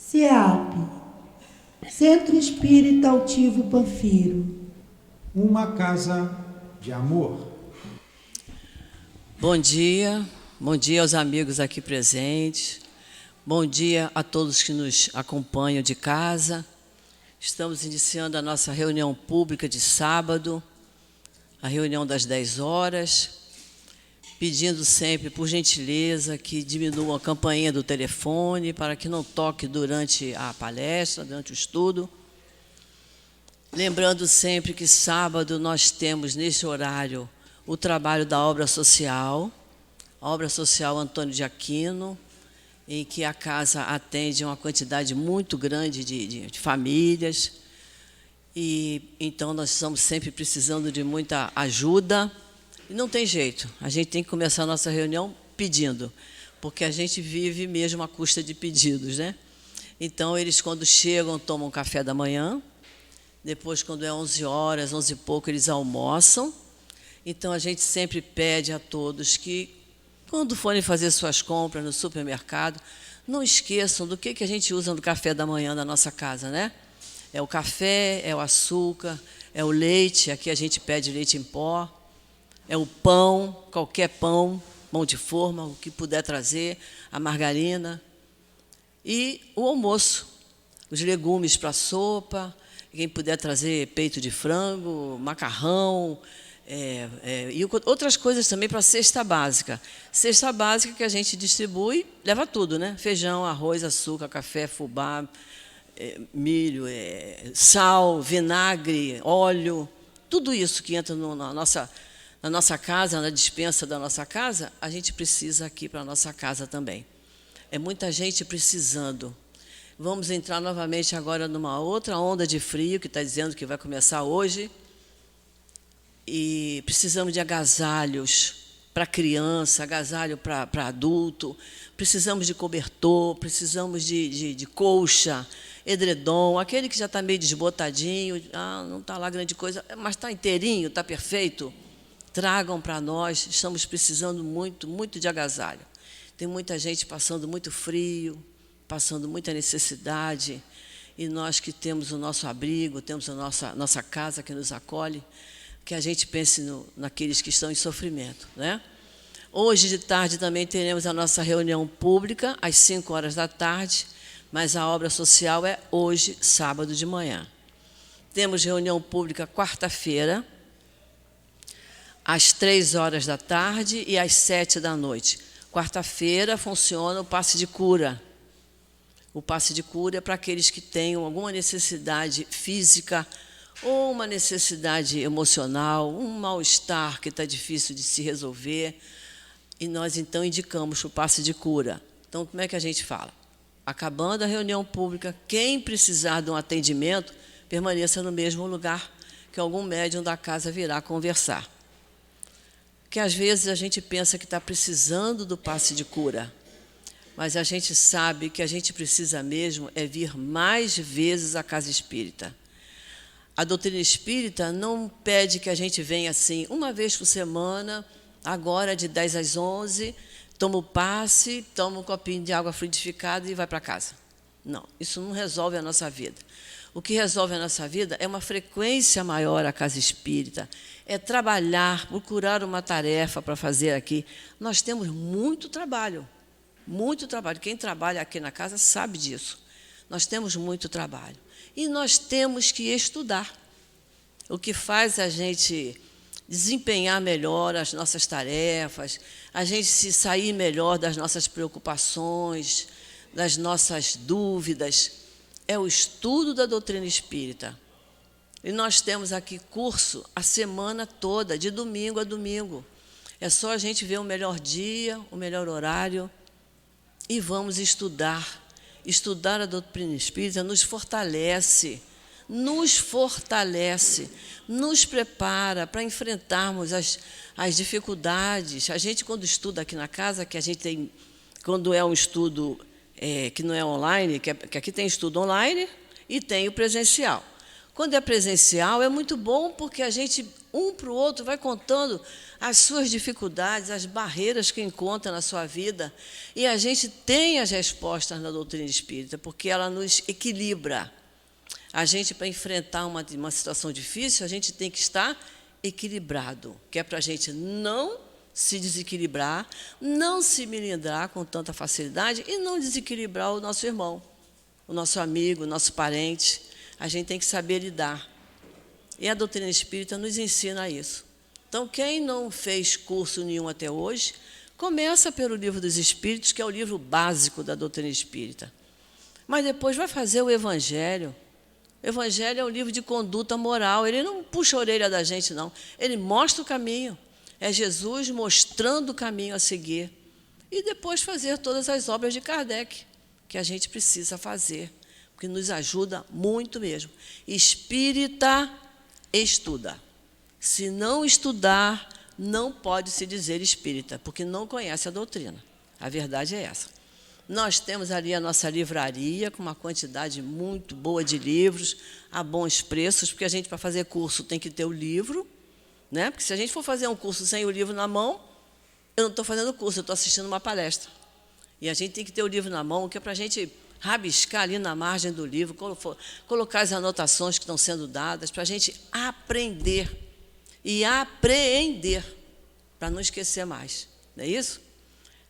CEAP, Centro Espírita Altivo Panfiro. Uma casa de amor. Bom dia aos amigos aqui presentes, bom dia a todos que nos acompanham de casa. Estamos iniciando a nossa reunião pública de sábado, a reunião das 10 horas, pedindo sempre, por gentileza, que diminua a campainha do telefone para que não toque durante a palestra, durante o estudo. Lembrando sempre que sábado nós temos, nesse horário, o trabalho da obra social, a obra social Antônio de Aquino, em que a casa atende uma quantidade muito grande de famílias. E então nós estamos sempre precisando de muita ajuda. E não tem jeito, a gente tem que começar a nossa reunião pedindo, porque a gente vive mesmo à custa de pedidos, né? Então, eles, quando chegam, tomam café da manhã, depois, quando é 11 horas, 11 e pouco, eles almoçam. Então, a gente sempre pede a todos que, quando forem fazer suas compras no supermercado, não esqueçam do que a gente usa no café da manhã da nossa casa, né? É o café, é o açúcar, é o leite, aqui a gente pede leite em pó, é o pão, qualquer pão, pão de forma, o que puder trazer, a margarina. E o almoço, os legumes para sopa, quem puder trazer peito de frango, macarrão, e outras coisas também para a cesta básica. Cesta básica que a gente distribui, leva tudo, né? Feijão, arroz, açúcar, café, fubá, milho, sal, vinagre, óleo, tudo isso que entra na nossa casa, na despensa da nossa casa, a gente precisa aqui para a nossa casa também. É muita gente precisando. Vamos entrar novamente agora numa outra onda de frio, que está dizendo que vai começar hoje. E precisamos de agasalhos para criança, agasalho para adulto, precisamos de cobertor, precisamos de colcha, edredom, aquele que já está meio desbotadinho, não está lá grande coisa, mas está inteirinho, está perfeito. Tragam para nós, estamos precisando muito, muito de agasalho. Tem muita gente passando muito frio, passando muita necessidade, e nós que temos o nosso abrigo, temos a nossa casa que nos acolhe, que a gente pense naqueles que estão em sofrimento, né? Hoje de tarde também teremos a nossa reunião pública, às 5 horas da tarde, mas a obra social é hoje, sábado de manhã. Temos reunião pública quarta-feira, às 3 horas da tarde e às 7 da noite. Quarta-feira funciona o passe de cura. O passe de cura é para aqueles que tenham alguma necessidade física ou uma necessidade emocional, um mal-estar que está difícil de se resolver. E nós, então, indicamos o passe de cura. Então, como é que a gente fala? Acabando a reunião pública, quem precisar de um atendimento, permaneça no mesmo lugar, que algum médium da casa virá conversar. Que às vezes a gente pensa que está precisando do passe de cura, mas a gente sabe que a gente precisa mesmo é vir mais vezes à casa espírita. A doutrina espírita não pede que a gente venha assim, uma vez por semana, agora de 10 às 11, toma o passe, toma um copinho de água fluidificada e vai para casa. Não, isso não resolve a nossa vida. O que resolve a nossa vida é uma frequência maior à casa espírita, é trabalhar, procurar uma tarefa para fazer aqui. Nós temos muito trabalho, muito trabalho. Quem trabalha aqui na casa sabe disso. Nós temos muito trabalho. E nós temos que estudar. O que faz a gente desempenhar melhor as nossas tarefas, a gente se sair melhor das nossas preocupações, das nossas dúvidas, é o estudo da doutrina espírita. E nós temos aqui curso a semana toda, de domingo a domingo. É só a gente ver o melhor dia, o melhor horário, e vamos estudar. Estudar a doutrina espírita nos fortalece, nos prepara para enfrentarmos as dificuldades. A gente, quando estuda aqui na casa, que a gente tem, quando é um estudo que não é online, que aqui tem estudo online e tem o presencial. Quando é presencial, é muito bom porque a gente, um para o outro, vai contando as suas dificuldades, as barreiras que encontra na sua vida, e a gente tem as respostas na doutrina espírita, porque ela nos equilibra. A gente, para enfrentar uma situação difícil, a gente tem que estar equilibrado, que é para a gente não se desequilibrar, não se melindrar com tanta facilidade e não desequilibrar o nosso irmão, o nosso amigo, o nosso parente. A gente tem que saber lidar. E a doutrina espírita nos ensina isso. Então, quem não fez curso nenhum até hoje, começa pelo Livro dos Espíritos, que é o livro básico da doutrina espírita. Mas depois vai fazer o Evangelho. O Evangelho é um livro de conduta moral. Ele não puxa a orelha da gente, não. Ele mostra o caminho. É Jesus mostrando o caminho a seguir. E depois fazer todas as obras de Kardec, que a gente precisa fazer, porque nos ajuda muito mesmo. Espírita estuda. Se não estudar, não pode se dizer espírita, porque não conhece a doutrina. A verdade é essa. Nós temos ali a nossa livraria, com uma quantidade muito boa de livros, a bons preços, porque a gente, para fazer curso, tem que ter o livro, né? Porque se a gente for fazer um curso sem o livro na mão, eu não estou fazendo curso, eu estou assistindo uma palestra. E a gente tem que ter o livro na mão, que é para a gente rabiscar ali na margem do livro, colocar as anotações que estão sendo dadas, para a gente aprender e apreender, para não esquecer mais. Não é isso?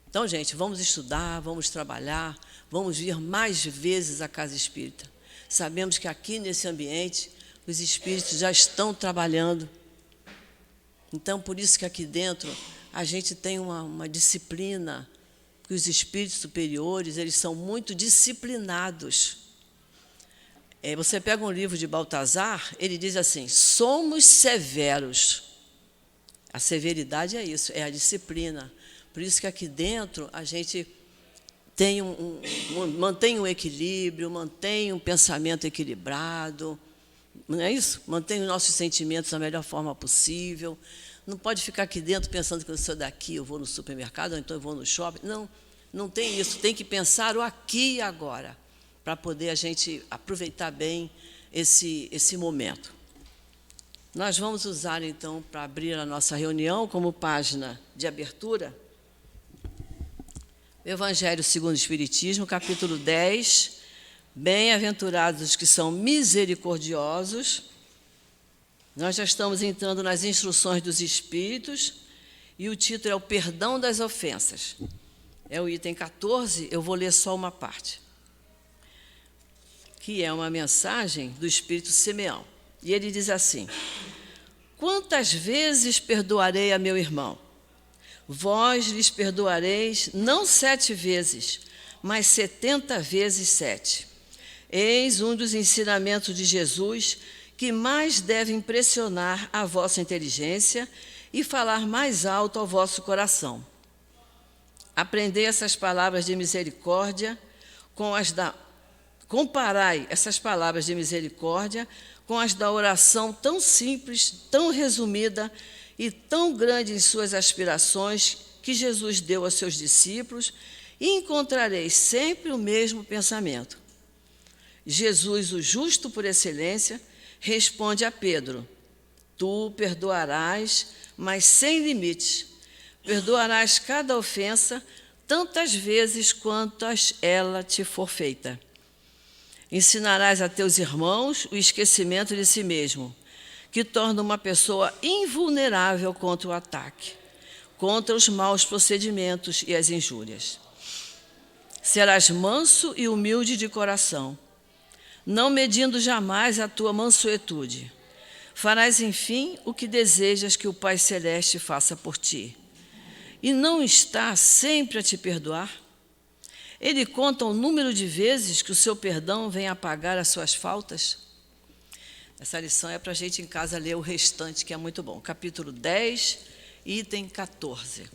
Então, gente, vamos estudar, vamos trabalhar, vamos vir mais vezes à Casa Espírita. Sabemos que aqui nesse ambiente os espíritos já estão trabalhando. Então, por isso que aqui dentro a gente tem uma disciplina, que os espíritos superiores, eles são muito disciplinados. Você pega um livro de Baltazar, ele diz assim, somos severos. A severidade é isso, é a disciplina. Por isso que aqui dentro a gente tem mantém um equilíbrio, mantém um pensamento equilibrado, não é isso? Mantém os nossos sentimentos da melhor forma possível. Não pode ficar aqui dentro pensando que eu sou daqui, eu vou no supermercado, ou então eu vou no shopping. Não, não tem isso. Tem que pensar o aqui e agora, para poder a gente aproveitar bem esse momento. Nós vamos usar, então, para abrir a nossa reunião, como página de abertura, Evangelho segundo o Espiritismo, capítulo 10, Bem-aventurados os que são misericordiosos. Nós já estamos entrando nas instruções dos Espíritos, e o título é o Perdão das Ofensas. É o item 14, eu vou ler só uma parte, que é uma mensagem do Espírito Simeão. E ele diz assim, quantas vezes perdoarei a meu irmão? Vós lhes perdoareis não 7 vezes, mas 70 vezes 7. Eis um dos ensinamentos de Jesus que mais deve impressionar a vossa inteligência e falar mais alto ao vosso coração. Aprendei essas palavras de misericórdia com as da... Comparai essas palavras de misericórdia com as da oração tão simples, tão resumida e tão grande em suas aspirações que Jesus deu aos seus discípulos, e encontrareis sempre o mesmo pensamento. Jesus, o justo por excelência, responde a Pedro, tu perdoarás, mas sem limites. Perdoarás cada ofensa tantas vezes quantas ela te for feita. Ensinarás a teus irmãos o esquecimento de si mesmo, que torna uma pessoa invulnerável contra o ataque, contra os maus procedimentos e as injúrias. Serás manso e humilde de coração, não medindo jamais a tua mansuetude. Farás, enfim, o que desejas que o Pai Celeste faça por ti. E não está sempre a te perdoar? Ele conta o número de vezes que o seu perdão vem apagar as suas faltas? Essa lição é para a gente em casa ler o restante, que é muito bom. Capítulo 10, item 14.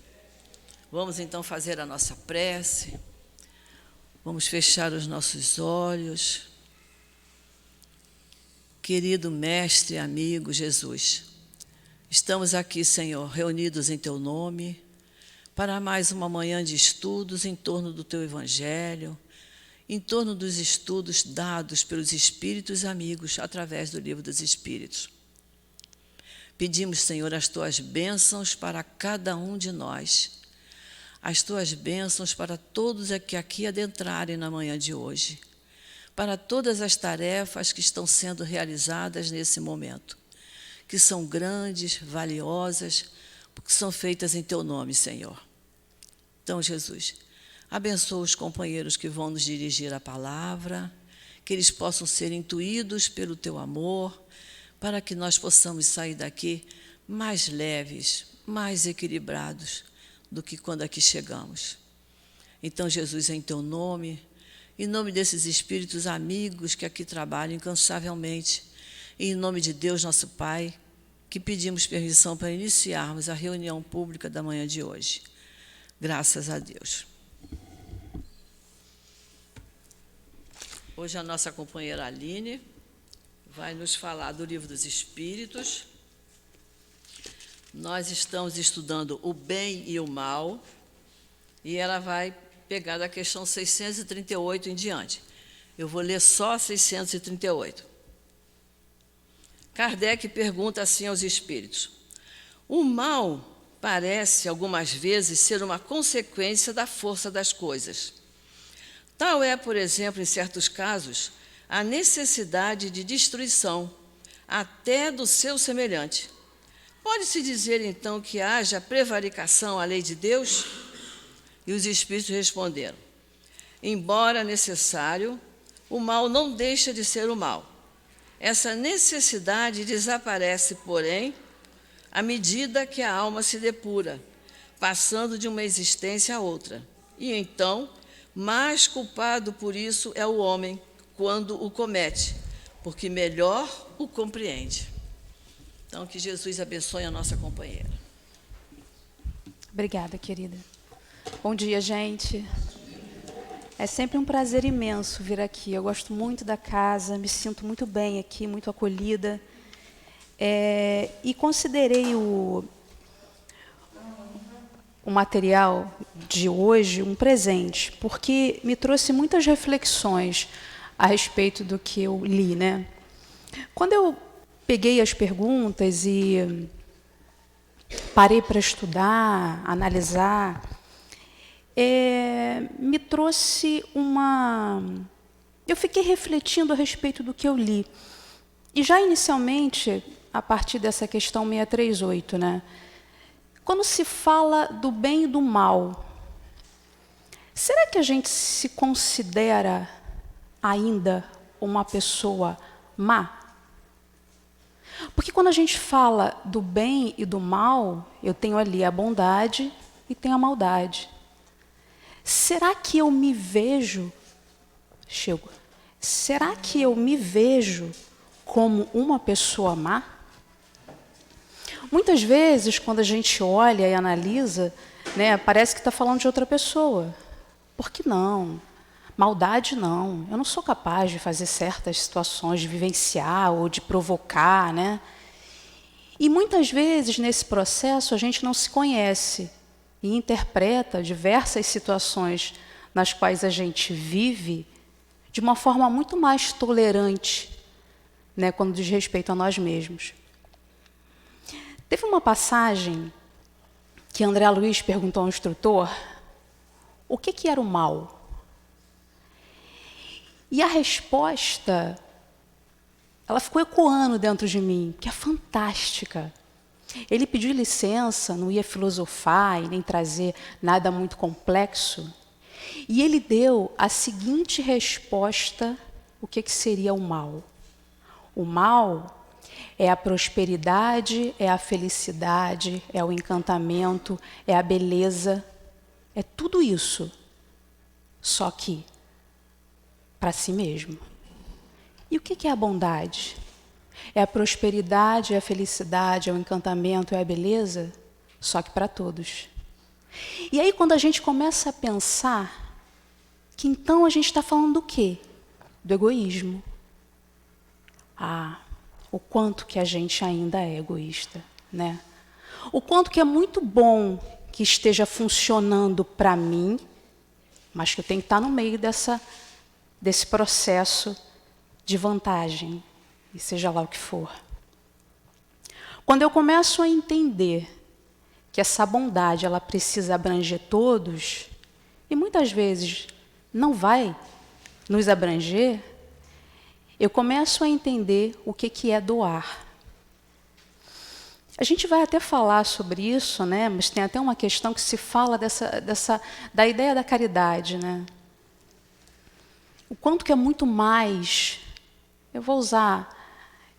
Vamos então fazer a nossa prece. Vamos fechar os nossos olhos. Querido Mestre, amigo Jesus, estamos aqui, Senhor, reunidos em Teu nome, para mais uma manhã de estudos em torno do Teu Evangelho, em torno dos estudos dados pelos espíritos amigos através do Livro dos Espíritos. Pedimos, Senhor, as tuas bênçãos para cada um de nós, as tuas bênçãos para todos que aqui adentrarem na manhã de hoje, para todas as tarefas que estão sendo realizadas nesse momento, que são grandes, valiosas, porque são feitas em teu nome, Senhor. Então, Jesus, abençoa os companheiros que vão nos dirigir a palavra, que eles possam ser intuídos pelo teu amor, para que nós possamos sair daqui mais leves, mais equilibrados do que quando aqui chegamos. Então, Jesus, em teu nome, em nome desses espíritos amigos que aqui trabalham incansavelmente, e em nome de Deus, nosso Pai, que pedimos permissão para iniciarmos a reunião pública da manhã de hoje. Graças a Deus. Hoje a nossa companheira Aline vai nos falar do Livro dos Espíritos. Nós estamos estudando o bem e o mal, e ela vai pegar da questão 638 em diante. Eu vou ler só 638. Kardec pergunta assim aos espíritos: o mal parece, algumas vezes, ser uma consequência da força das coisas. Tal é, por exemplo, em certos casos, a necessidade de destruição, até do seu semelhante. Pode-se dizer, então, que haja prevaricação à lei de Deus? E os espíritos responderam: embora necessário, o mal não deixa de ser o mal. Essa necessidade desaparece, porém, à medida que a alma se depura, passando de uma existência a outra. E então, mais culpado por isso é o homem, quando o comete, porque melhor o compreende. Então, que Jesus abençoe a nossa companheira. Obrigada, querida. Bom dia, gente. É sempre um prazer imenso vir aqui. Eu gosto muito da casa, me sinto muito bem aqui, muito acolhida. E considerei o material de hoje um presente, porque me trouxe muitas reflexões a respeito do que eu li, né? Quando eu peguei as perguntas e parei para estudar, analisar, me trouxe uma... Eu fiquei refletindo a respeito do que eu li. E já inicialmente, a partir dessa questão 638, né? Quando se fala do bem e do mal, será que a gente se considera ainda uma pessoa má? Porque quando a gente fala do bem e do mal, eu tenho ali a bondade e tenho a maldade. Será que eu me vejo, será que eu me vejo como uma pessoa má? Muitas vezes, quando a gente olha e analisa, né, parece que está falando de outra pessoa. Por que não? Maldade não. Eu não sou capaz de fazer certas situações, de vivenciar ou de provocar, né? E muitas vezes, nesse processo, a gente não se conhece e interpreta diversas situações nas quais a gente vive de uma forma muito mais tolerante, né, quando diz respeito a nós mesmos. Teve uma passagem que André Luiz perguntou ao instrutor o que era o mal. E a resposta, ela ficou ecoando dentro de mim, que é fantástica. Ele pediu licença, não ia filosofar e nem trazer nada muito complexo. E ele deu a seguinte resposta, o que seria o mal. O mal é a prosperidade, é a felicidade, é o encantamento, é a beleza, é tudo isso, só que para si mesmo. E o que é a bondade? É a prosperidade, é a felicidade, é o encantamento, é a beleza, só que para todos. E aí quando a gente começa a pensar que então a gente está falando do quê? Do egoísmo. O quanto que a gente ainda é egoísta, né? O quanto que é muito bom que esteja funcionando para mim, mas que eu tenho que estar no meio desse processo de vantagem, e seja lá o que for. Quando eu começo a entender que essa bondade ela precisa abranger todos, e muitas vezes não vai nos abranger, eu começo a entender o que é doar. A gente vai até falar sobre isso, né? Mas tem até uma questão que se fala da ideia da caridade, né? O quanto que é muito mais, eu vou usar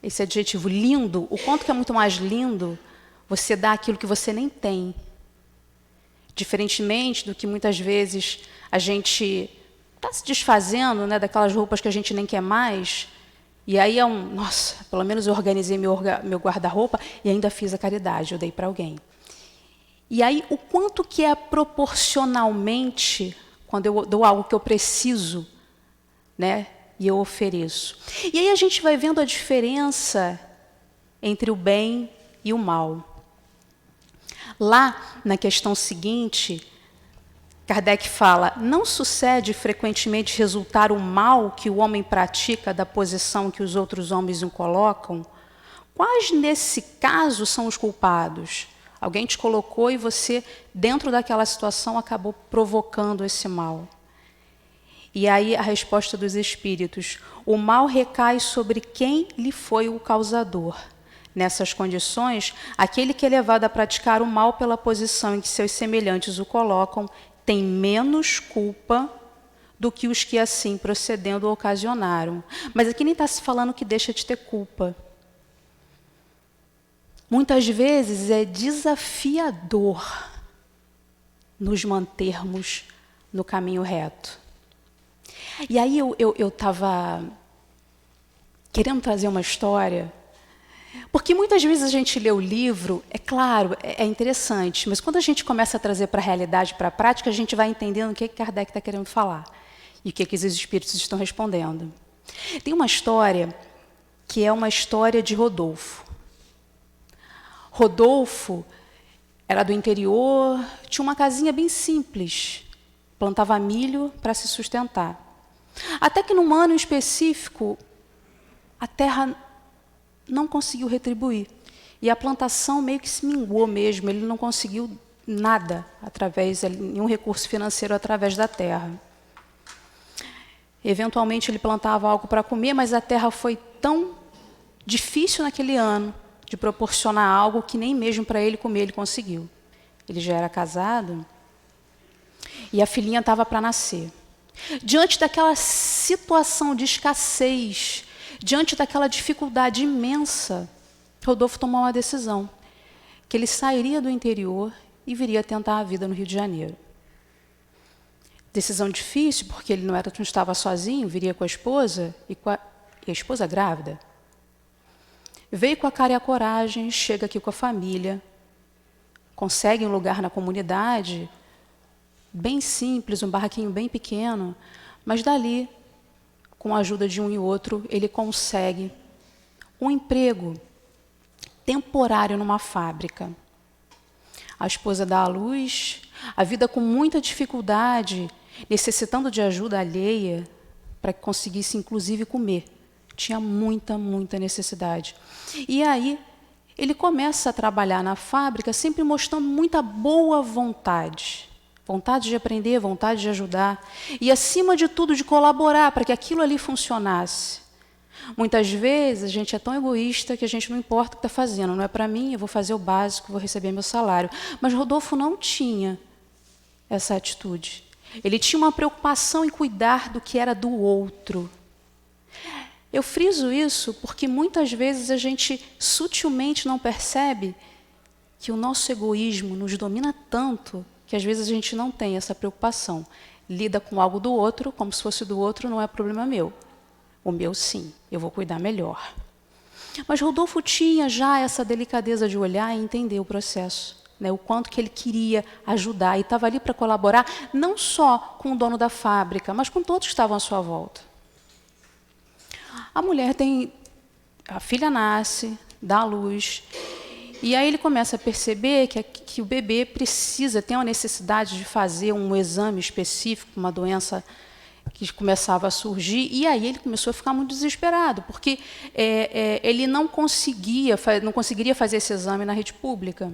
esse adjetivo lindo, o quanto que é muito mais lindo você dar aquilo que você nem tem. Diferentemente do que muitas vezes a gente está se desfazendo, né, daquelas roupas que a gente nem quer mais, e aí nossa, pelo menos eu organizei meu guarda-roupa e ainda fiz a caridade, eu dei para alguém. E aí o quanto que é proporcionalmente, quando eu dou algo que eu preciso, né, e eu ofereço. E aí a gente vai vendo a diferença entre o bem e o mal. Lá, na questão seguinte, Kardec fala, não sucede frequentemente resultar o mal que o homem pratica da posição que os outros homens o colocam? Quais, nesse caso, são os culpados? Alguém te colocou e você, dentro daquela situação, acabou provocando esse mal. E aí a resposta dos espíritos, o mal recai sobre quem lhe foi o causador. Nessas condições, aquele que é levado a praticar o mal pela posição em que seus semelhantes o colocam, tem menos culpa do que os que assim procedendo o ocasionaram. Mas aqui nem está se falando que deixa de ter culpa. Muitas vezes é desafiador nos mantermos no caminho reto. E aí eu estava querendo trazer uma história, porque muitas vezes a gente lê o livro, é claro, é interessante, mas quando a gente começa a trazer para a realidade, para a prática, a gente vai entendendo o que Kardec está querendo falar e o que os espíritos estão respondendo. Tem uma história que é uma história de Rodolfo. Rodolfo era do interior, tinha uma casinha bem simples, plantava milho para se sustentar. Até que num ano específico, a terra não conseguiu retribuir. E a plantação meio que se minguou mesmo, ele não conseguiu nada nenhum recurso financeiro através da terra. Eventualmente ele plantava algo para comer, mas a terra foi tão difícil naquele ano de proporcionar algo que nem mesmo para ele comer ele conseguiu. Ele já era casado e a filhinha estava para nascer. Diante daquela situação de escassez, diante daquela dificuldade imensa, Rodolfo tomou uma decisão, que ele sairia do interior e viria tentar a vida no Rio de Janeiro. Decisão difícil, porque ele não estava sozinho, viria com a esposa, e a esposa grávida. Veio com a cara e a coragem, chega aqui com a família, consegue um lugar na comunidade, bem simples, um barraquinho bem pequeno, mas dali, com a ajuda de um e outro, ele consegue um emprego temporário numa fábrica. A esposa dá à luz, a vida com muita dificuldade, necessitando de ajuda alheia para que conseguisse, inclusive, comer. Tinha muita necessidade. E aí, ele começa a trabalhar na fábrica, sempre mostrando muita boa vontade. Vontade de aprender, vontade de ajudar. E, acima de tudo, de colaborar para que aquilo ali funcionasse. Muitas vezes, a gente é tão egoísta que a gente não importa o que está fazendo. Não é para mim, eu vou fazer o básico, vou receber meu salário. Mas Rodolfo não tinha essa atitude. Ele tinha uma preocupação em cuidar do que era do outro. Eu friso isso porque muitas vezes a gente sutilmente não percebe que o nosso egoísmo nos domina tanto que às vezes a gente não tem essa preocupação. Lida com algo do outro como se fosse do outro, não é problema meu. O meu sim, eu vou cuidar melhor. Mas Rodolfo tinha já essa delicadeza de olhar e entender o processo, né? O quanto que ele queria ajudar e estava ali para colaborar, não só com o dono da fábrica, mas com todos que estavam à sua volta. A filha nasce, dá à luz, e aí ele começa a perceber que o bebê tem uma necessidade de fazer um exame específico, uma doença que começava a surgir, e aí ele começou a ficar muito desesperado, porque ele não conseguiria fazer esse exame na rede pública.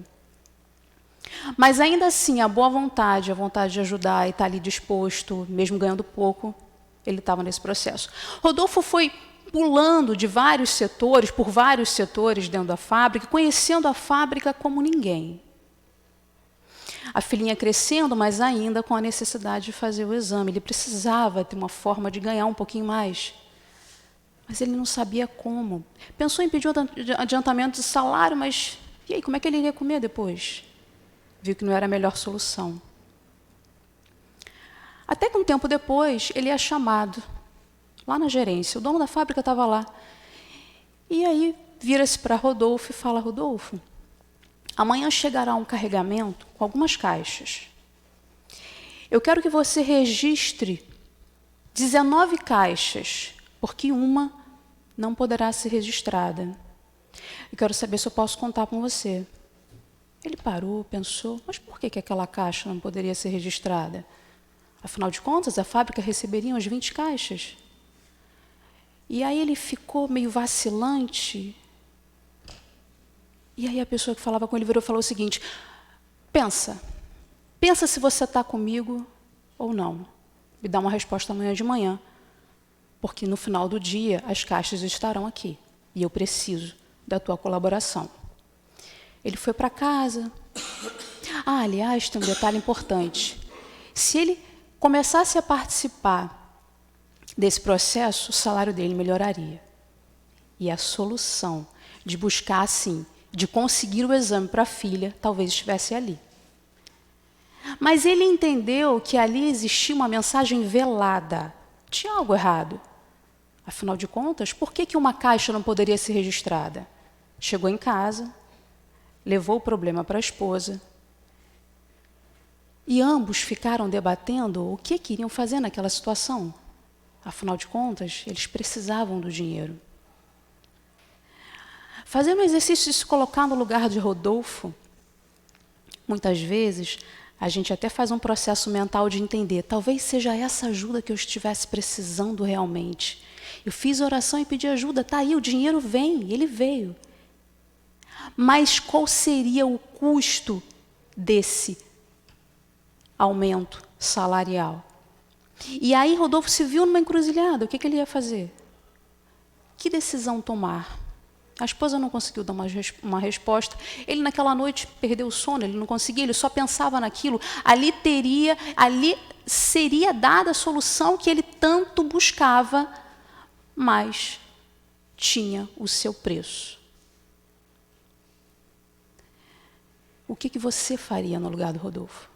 Mas ainda assim, a boa vontade, a vontade de ajudar e estar ali disposto, mesmo ganhando pouco, ele estava nesse processo. Rodolfo foi pulando de vários setores, por vários setores dentro da fábrica, conhecendo a fábrica como ninguém. A filhinha crescendo, mas ainda com a necessidade de fazer o exame. Ele precisava ter uma forma de ganhar um pouquinho mais. Mas ele não sabia como. Pensou em pedir um adiantamento de salário, mas e aí, como é que ele iria comer depois? Viu que não era a melhor solução. Até que um tempo depois, ele é chamado lá na gerência. O dono da fábrica estava lá. E aí, vira-se para Rodolfo e fala: Rodolfo, amanhã chegará um carregamento com algumas caixas. Eu quero que você registre 19 caixas, porque uma não poderá ser registrada. Eu quero saber se eu posso contar com você. Ele parou, pensou, mas por que aquela caixa não poderia ser registrada? Afinal de contas, a fábrica receberia umas 20 caixas. E aí ele ficou meio vacilante. E aí a pessoa que falava com ele virou e falou o seguinte: pensa se você está comigo ou não. Me dá uma resposta amanhã de manhã, porque no final do dia as caixas estarão aqui e eu preciso da tua colaboração. Ele foi para casa. Aliás, tem um detalhe importante. Se ele começasse a participar desse processo, o salário dele melhoraria. E a solução de buscar, assim, de conseguir o exame para a filha, talvez estivesse ali. Mas ele entendeu que ali existia uma mensagem velada. Tinha algo errado. Afinal de contas, por que uma caixa não poderia ser registrada? Chegou em casa, levou o problema para a esposa, e ambos ficaram debatendo o que iriam fazer naquela situação. Afinal de contas, eles precisavam do dinheiro. Fazendo o exercício de se colocar no lugar de Rodolfo, muitas vezes a gente até faz um processo mental de entender, talvez seja essa ajuda que eu estivesse precisando realmente. Eu fiz oração e pedi ajuda, está aí, o dinheiro vem, ele veio. Mas qual seria o custo desse aumento salarial? E aí Rodolfo se viu numa encruzilhada. O que ele ia fazer? Que decisão tomar? A esposa não conseguiu dar uma resposta. Ele naquela noite perdeu o sono, ele não conseguia, ele só pensava naquilo. Ali seria dada a solução que ele tanto buscava, mas tinha o seu preço. O que você faria no lugar do Rodolfo?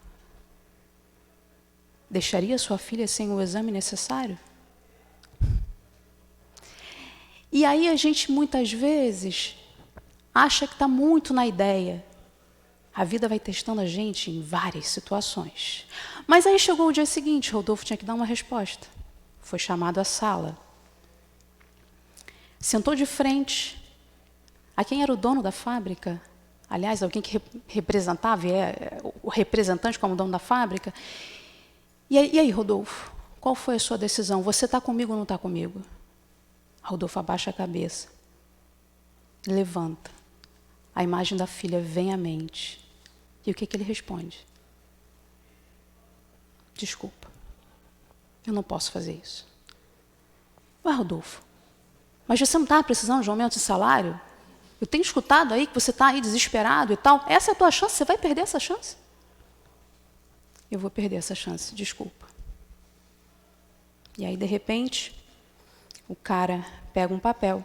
Deixaria sua filha sem o exame necessário? E aí a gente muitas vezes acha que está muito na ideia. A vida vai testando a gente em várias situações. Mas aí chegou o dia seguinte, Rodolfo tinha que dar uma resposta. Foi chamado à sala. Sentou de frente a quem era o dono da fábrica. Aliás, alguém que representava, o representante como dono da fábrica. E aí, Rodolfo, qual foi a sua decisão? Você está comigo ou não está comigo? Rodolfo abaixa a cabeça, levanta. A imagem da filha vem à mente. E o que ele responde? Desculpa, eu não posso fazer isso. Ué, Rodolfo, mas você não está precisando de um aumento de salário? Eu tenho escutado aí que você está aí desesperado e tal. Essa é a tua chance, você vai perder essa chance? Eu vou perder essa chance, desculpa. E aí, de repente, o cara pega um papel.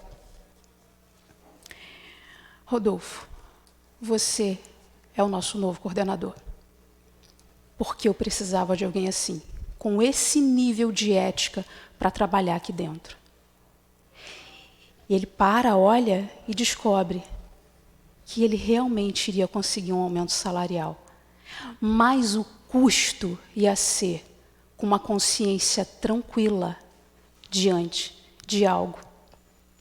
Rodolfo, você é o nosso novo coordenador. Porque eu precisava de alguém assim, com esse nível de ética para trabalhar aqui dentro. E ele para, olha e descobre que ele realmente iria conseguir um aumento salarial. Mas o custo ia ser com uma consciência tranquila diante de algo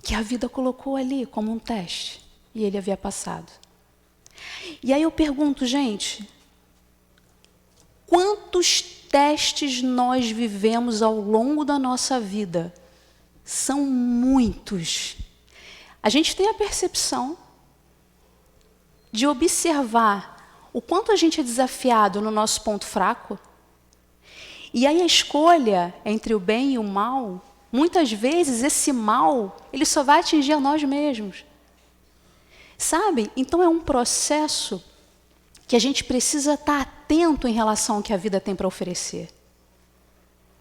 que a vida colocou ali como um teste e ele havia passado. E aí eu pergunto, gente, quantos testes nós vivemos ao longo da nossa vida? São muitos. A gente tem a percepção de observar o quanto a gente é desafiado no nosso ponto fraco. E aí a escolha entre o bem e o mal, muitas vezes esse mal, ele só vai atingir a nós mesmos. Sabe? Então é um processo que a gente precisa estar atento em relação ao que a vida tem para oferecer.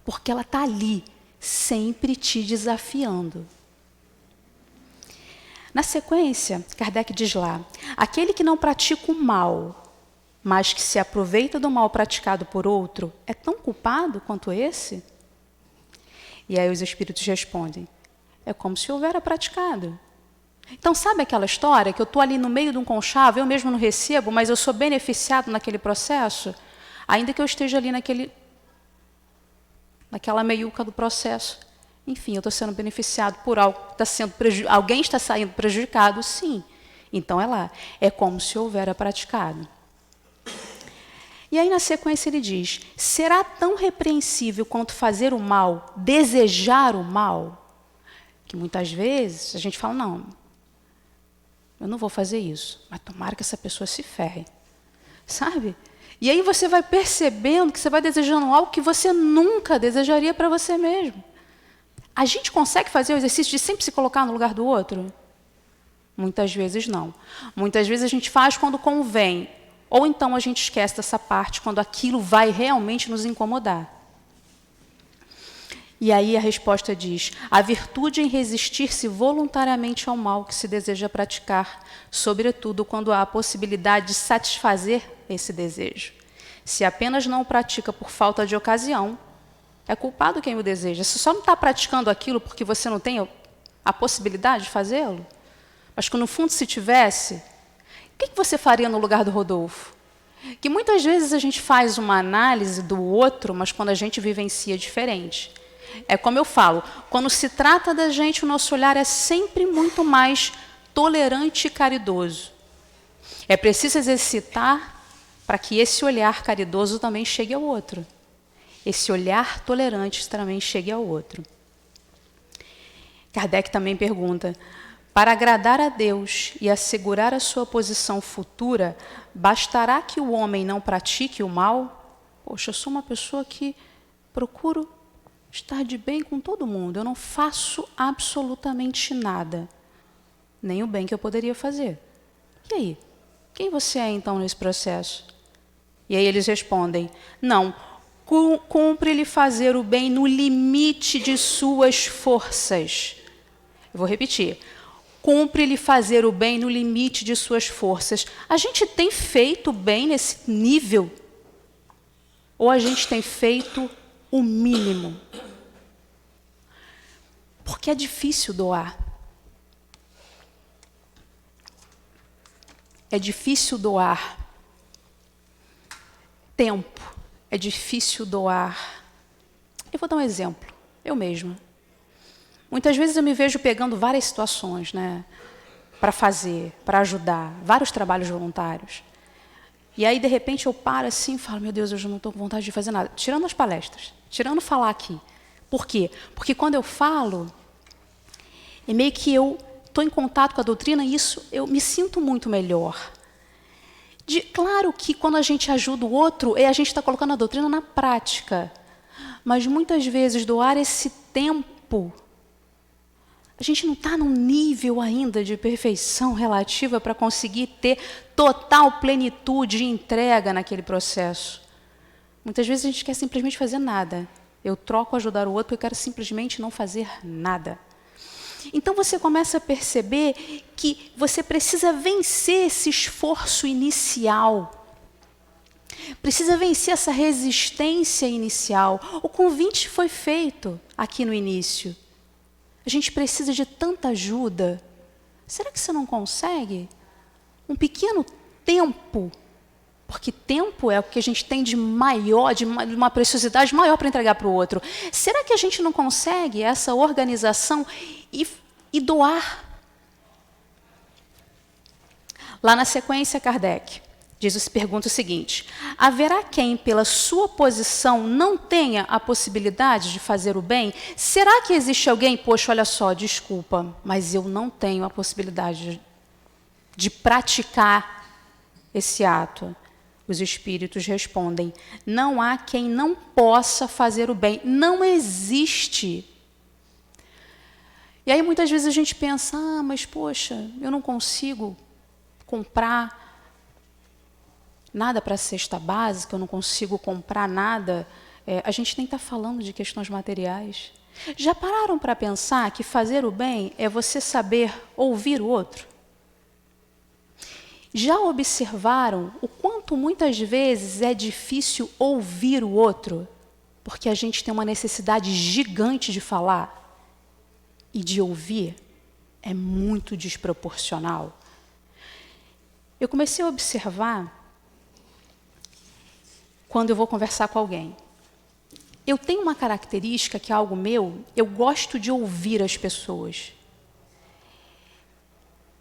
Porque ela está ali, sempre te desafiando. Na sequência, Kardec diz lá, aquele que não pratica o mal, mas que se aproveita do mal praticado por outro, é tão culpado quanto esse? E aí os espíritos respondem, é como se houvera praticado. Então, sabe aquela história que eu estou ali no meio de um conchavo, eu mesmo não recebo, mas eu sou beneficiado naquele processo, ainda que eu esteja ali naquela meiuca do processo. Enfim, eu estou sendo beneficiado por algo, alguém está saindo prejudicado, sim. Então é lá, é como se houvera praticado. E aí na sequência ele diz, será tão repreensível quanto fazer o mal, desejar o mal? Que muitas vezes a gente fala, não, eu não vou fazer isso, mas tomara que essa pessoa se ferre, sabe? E aí você vai percebendo que você vai desejando algo que você nunca desejaria para você mesmo. A gente consegue fazer o exercício de sempre se colocar no lugar do outro? Muitas vezes não. Muitas vezes a gente faz quando convém, ou então a gente esquece dessa parte quando aquilo vai realmente nos incomodar. E aí a resposta diz, a virtude em resistir-se voluntariamente ao mal que se deseja praticar, sobretudo quando há a possibilidade de satisfazer esse desejo. Se apenas não o pratica por falta de ocasião, é culpado quem o deseja. Você só não está praticando aquilo porque você não tem a possibilidade de fazê-lo? Mas que no fundo, se tivesse, o que você faria no lugar do Rodolfo? Que muitas vezes a gente faz uma análise do outro, mas quando a gente vivencia é diferente. É como eu falo, quando se trata da gente, o nosso olhar é sempre muito mais tolerante e caridoso. É preciso exercitar para que esse olhar caridoso também chegue ao outro. Esse olhar tolerante também chegue ao outro. Kardec também pergunta, para agradar a Deus e assegurar a sua posição futura, bastará que o homem não pratique o mal? Poxa, eu sou uma pessoa que procuro estar de bem com todo mundo. Eu não faço absolutamente nada. Nem o bem que eu poderia fazer. E aí? Quem você é, então, nesse processo? E aí eles respondem, não, cumpre-lhe fazer o bem no limite de suas forças. Eu vou repetir. Cumpre-lhe fazer o bem no limite de suas forças. A gente tem feito o bem nesse nível? Ou a gente tem feito o mínimo? Porque é difícil doar. É difícil doar tempo. É difícil doar. Eu vou dar um exemplo. Eu mesma. Muitas vezes eu me vejo pegando várias situações, né, para fazer, para ajudar, vários trabalhos voluntários. E aí, de repente, eu paro assim e falo, meu Deus, eu já não estou com vontade de fazer nada. Tirando as palestras, tirando falar aqui. Por quê? Porque quando eu falo, é meio que eu estou em contato com a doutrina e isso eu me sinto muito melhor. Claro que quando a gente ajuda o outro, a gente está colocando a doutrina na prática. Mas muitas vezes doar esse tempo, a gente não está num nível ainda de perfeição relativa para conseguir ter total plenitude e entrega naquele processo. Muitas vezes a gente quer simplesmente fazer nada. Eu troco ajudar o outro porque eu quero simplesmente não fazer nada. Então você começa a perceber que você precisa vencer esse esforço inicial. Precisa vencer essa resistência inicial. O convite foi feito aqui no início. A gente precisa de tanta ajuda. Será que você não consegue? Um pequeno tempo, porque tempo é o que a gente tem de maior, de uma preciosidade maior para entregar para o outro. Será que a gente não consegue essa organização e doar? Lá na sequência, Kardec Jesus pergunta o seguinte: haverá quem, pela sua posição, não tenha a possibilidade de fazer o bem? Será que existe alguém, poxa, olha só, desculpa, mas eu não tenho a possibilidade de praticar esse ato? Os espíritos respondem: não há quem não possa fazer o bem, não existe. E aí muitas vezes a gente pensa: ah, mas poxa, eu não consigo comprar nada para a cesta básica, eu não consigo comprar nada. A gente nem está falando de questões materiais. Já pararam para pensar que fazer o bem é você saber ouvir o outro? Já observaram o quanto muitas vezes é difícil ouvir o outro? Porque a gente tem uma necessidade gigante de falar e de ouvir é muito desproporcional. Eu comecei a observar quando eu vou conversar com alguém. Eu tenho uma característica que é algo meu, eu gosto de ouvir as pessoas.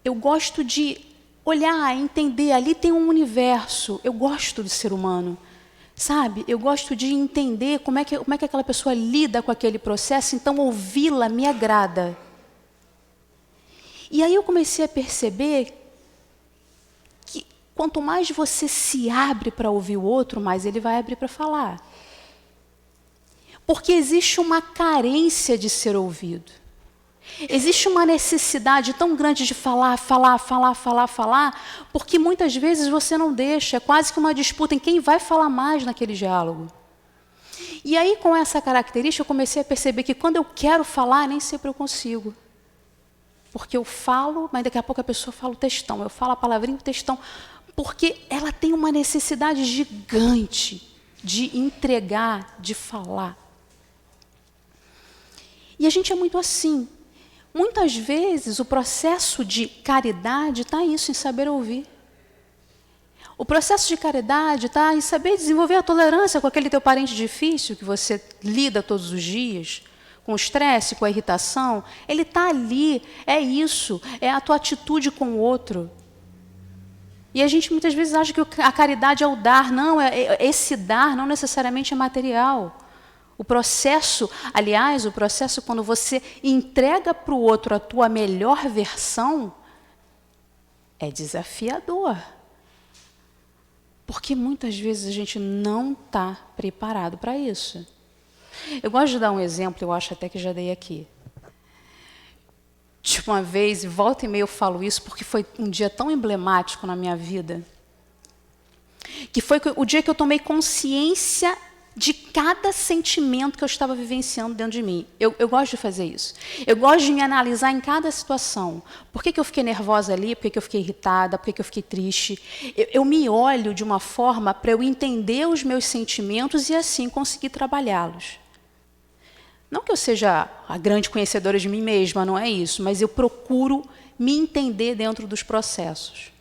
Eu gosto de olhar, entender, ali tem um universo. Eu gosto do ser humano, sabe? Eu gosto de entender como é que aquela pessoa lida com aquele processo, então ouvi-la me agrada. E aí eu comecei a perceber que quanto mais você se abre para ouvir o outro, mais ele vai abrir para falar. Porque existe uma carência de ser ouvido. Existe uma necessidade tão grande de falar, porque muitas vezes você não deixa, é quase que uma disputa em quem vai falar mais naquele diálogo. E aí, com essa característica, eu comecei a perceber que quando eu quero falar, nem sempre eu consigo. Porque eu falo, mas daqui a pouco a pessoa fala o textão, eu falo a palavrinha, o textão, porque ela tem uma necessidade gigante de entregar, de falar. E a gente é muito assim. Muitas vezes o processo de caridade está isso, em saber ouvir. O processo de caridade está em saber desenvolver a tolerância com aquele teu parente difícil que você lida todos os dias, com o estresse, com a irritação. Ele está ali, é isso, é a tua atitude com o outro. E a gente muitas vezes acha que a caridade é o dar. Não, esse dar não necessariamente é material. O processo, aliás, o processo quando você entrega para o outro a tua melhor versão, é desafiador. Porque muitas vezes a gente não está preparado para isso. Eu gosto de dar um exemplo, eu acho até que já dei aqui. De uma vez, e volta e meia eu falo isso, porque foi um dia tão emblemático na minha vida, que foi o dia que eu tomei consciência de cada sentimento que eu estava vivenciando dentro de mim. Eu gosto de fazer isso. Eu gosto de me analisar em cada situação. Por que eu fiquei nervosa ali? Por que eu fiquei irritada? Por que eu fiquei triste? Eu me olho de uma forma para eu entender os meus sentimentos e assim conseguir trabalhá-los. Não que eu seja a grande conhecedora de mim mesma, não é isso, mas eu procuro me entender dentro dos processos.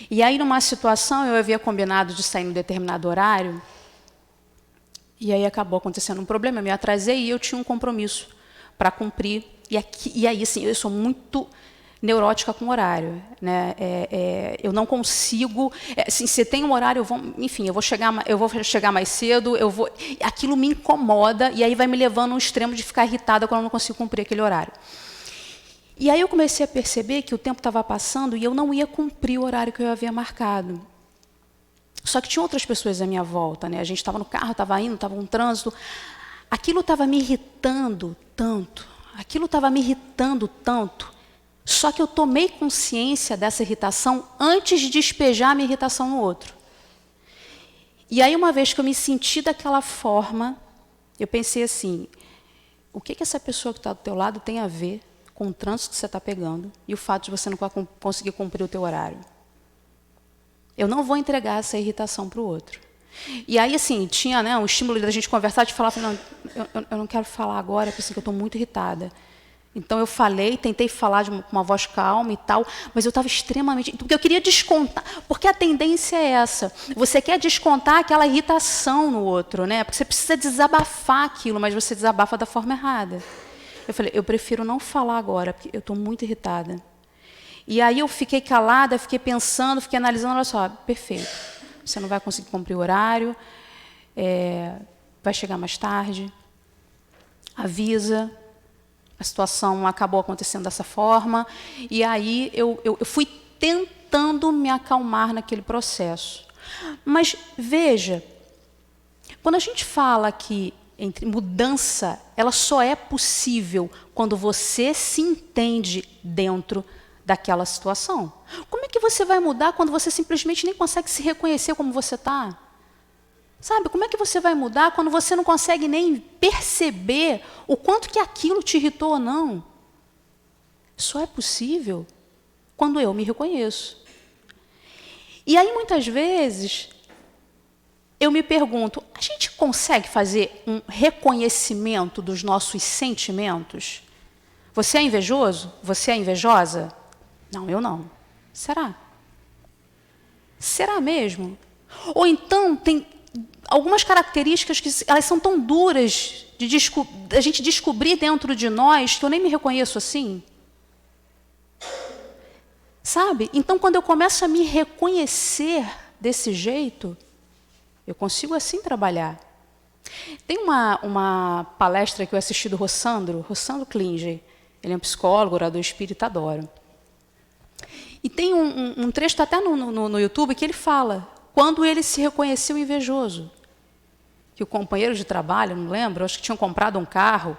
E aí, numa situação, eu havia combinado de sair em um determinado horário, e aí acabou acontecendo um problema, eu me atrasei e eu tinha um compromisso para cumprir. E aí, assim, eu sou muito neurótica com horário, né? Eu não consigo. Assim, se tem um horário, eu vou chegar mais cedo. Aquilo me incomoda e aí vai me levando a um extremo de ficar irritada quando eu não consigo cumprir aquele horário. E aí eu comecei a perceber que o tempo estava passando e eu não ia cumprir o horário que eu havia marcado. Só que tinha outras pessoas à minha volta, né? A gente estava no carro, estava indo, estava um trânsito. Aquilo estava me irritando tanto. Só que eu tomei consciência dessa irritação antes de despejar a minha irritação no outro. E aí, uma vez que eu me senti daquela forma, eu pensei assim, o que essa pessoa que está do teu lado tem a ver com o trânsito que você está pegando e o fato de você não conseguir cumprir o teu horário? Eu não vou entregar essa irritação para o outro. E aí, assim, tinha, né, um estímulo da gente conversar, de falar, não, eu não quero falar agora, porque assim, eu estou muito irritada. Então eu falei, tentei falar com uma voz calma e tal, mas eu estava extremamente... Porque eu queria descontar, porque a tendência é essa. Você quer descontar aquela irritação no outro, né? Porque você precisa desabafar aquilo, mas você desabafa da forma errada. Eu falei, eu prefiro não falar agora, porque eu estou muito irritada. E aí eu fiquei calada, fiquei pensando, fiquei analisando, olha só, perfeito. Você não vai conseguir cumprir o horário, vai chegar mais tarde, avisa, a situação acabou acontecendo dessa forma. E aí eu fui tentando me acalmar naquele processo. Mas veja, quando a gente fala que entre mudança, ela só é possível quando você se entende dentro daquela situação. Como é que você vai mudar quando você simplesmente nem consegue se reconhecer como você está? Sabe, como é que você vai mudar quando você não consegue nem perceber o quanto que aquilo te irritou ou não? Só é possível quando eu me reconheço. E aí, muitas vezes, eu me pergunto, a gente consegue fazer um reconhecimento dos nossos sentimentos? Você é invejoso? Você é invejosa? Não, eu não. Será? Será mesmo? Ou então tem algumas características que elas são tão duras de a gente descobrir dentro de nós que eu nem me reconheço assim? Sabe? Então, quando eu começo a me reconhecer desse jeito, eu consigo assim trabalhar. Tem uma palestra que eu assisti do Rossandro Klinger. Ele é um psicólogo, orador espírita, adoro. E tem um trecho até no YouTube que ele fala quando ele se reconheceu invejoso. Que o companheiro de trabalho, não lembro, acho que tinham comprado um carro,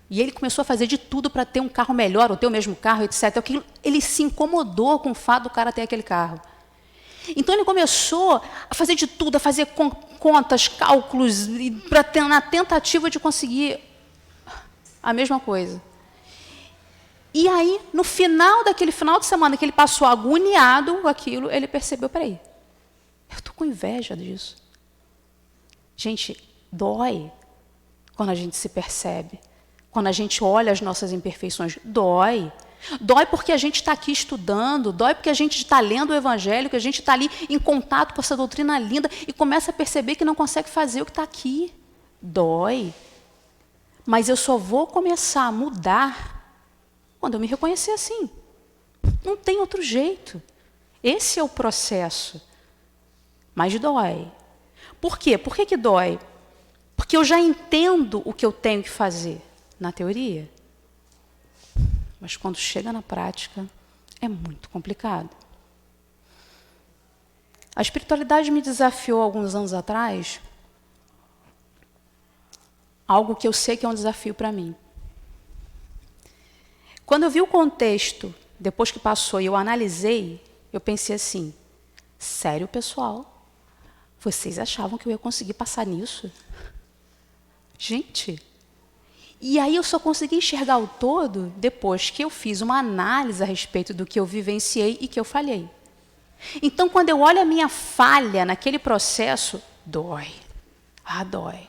e ele começou a fazer de tudo para ter um carro melhor, ou ter o mesmo carro, etc. Ele se incomodou com o fato do cara ter aquele carro. Então ele começou a fazer de tudo, a fazer contas, cálculos, na tentativa de conseguir a mesma coisa. E aí, no final daquele final de semana que ele passou agoniado com aquilo, ele percebeu, peraí, eu estou com inveja disso. Gente, dói quando a gente se percebe, quando a gente olha as nossas imperfeições, dói. Dói porque a gente está aqui estudando, dói porque a gente está lendo o Evangelho, que a gente está ali em contato com essa doutrina linda e começa a perceber que não consegue fazer o que está aqui. Dói. Mas eu só vou começar a mudar quando eu me reconhecer assim. Não tem outro jeito. Esse é o processo. Mas dói. Por quê? Por que dói? Porque eu já entendo o que eu tenho que fazer na teoria. Mas quando chega na prática, é muito complicado. A espiritualidade me desafiou alguns anos atrás, algo que eu sei que é um desafio para mim. Quando eu vi o contexto, depois que passou e eu analisei, eu pensei assim, sério, pessoal? Vocês achavam que eu ia conseguir passar nisso? Gente... E aí eu só consegui enxergar o todo depois que eu fiz uma análise a respeito do que eu vivenciei e que eu falhei. Então, quando eu olho a minha falha naquele processo, dói. Ah, dói.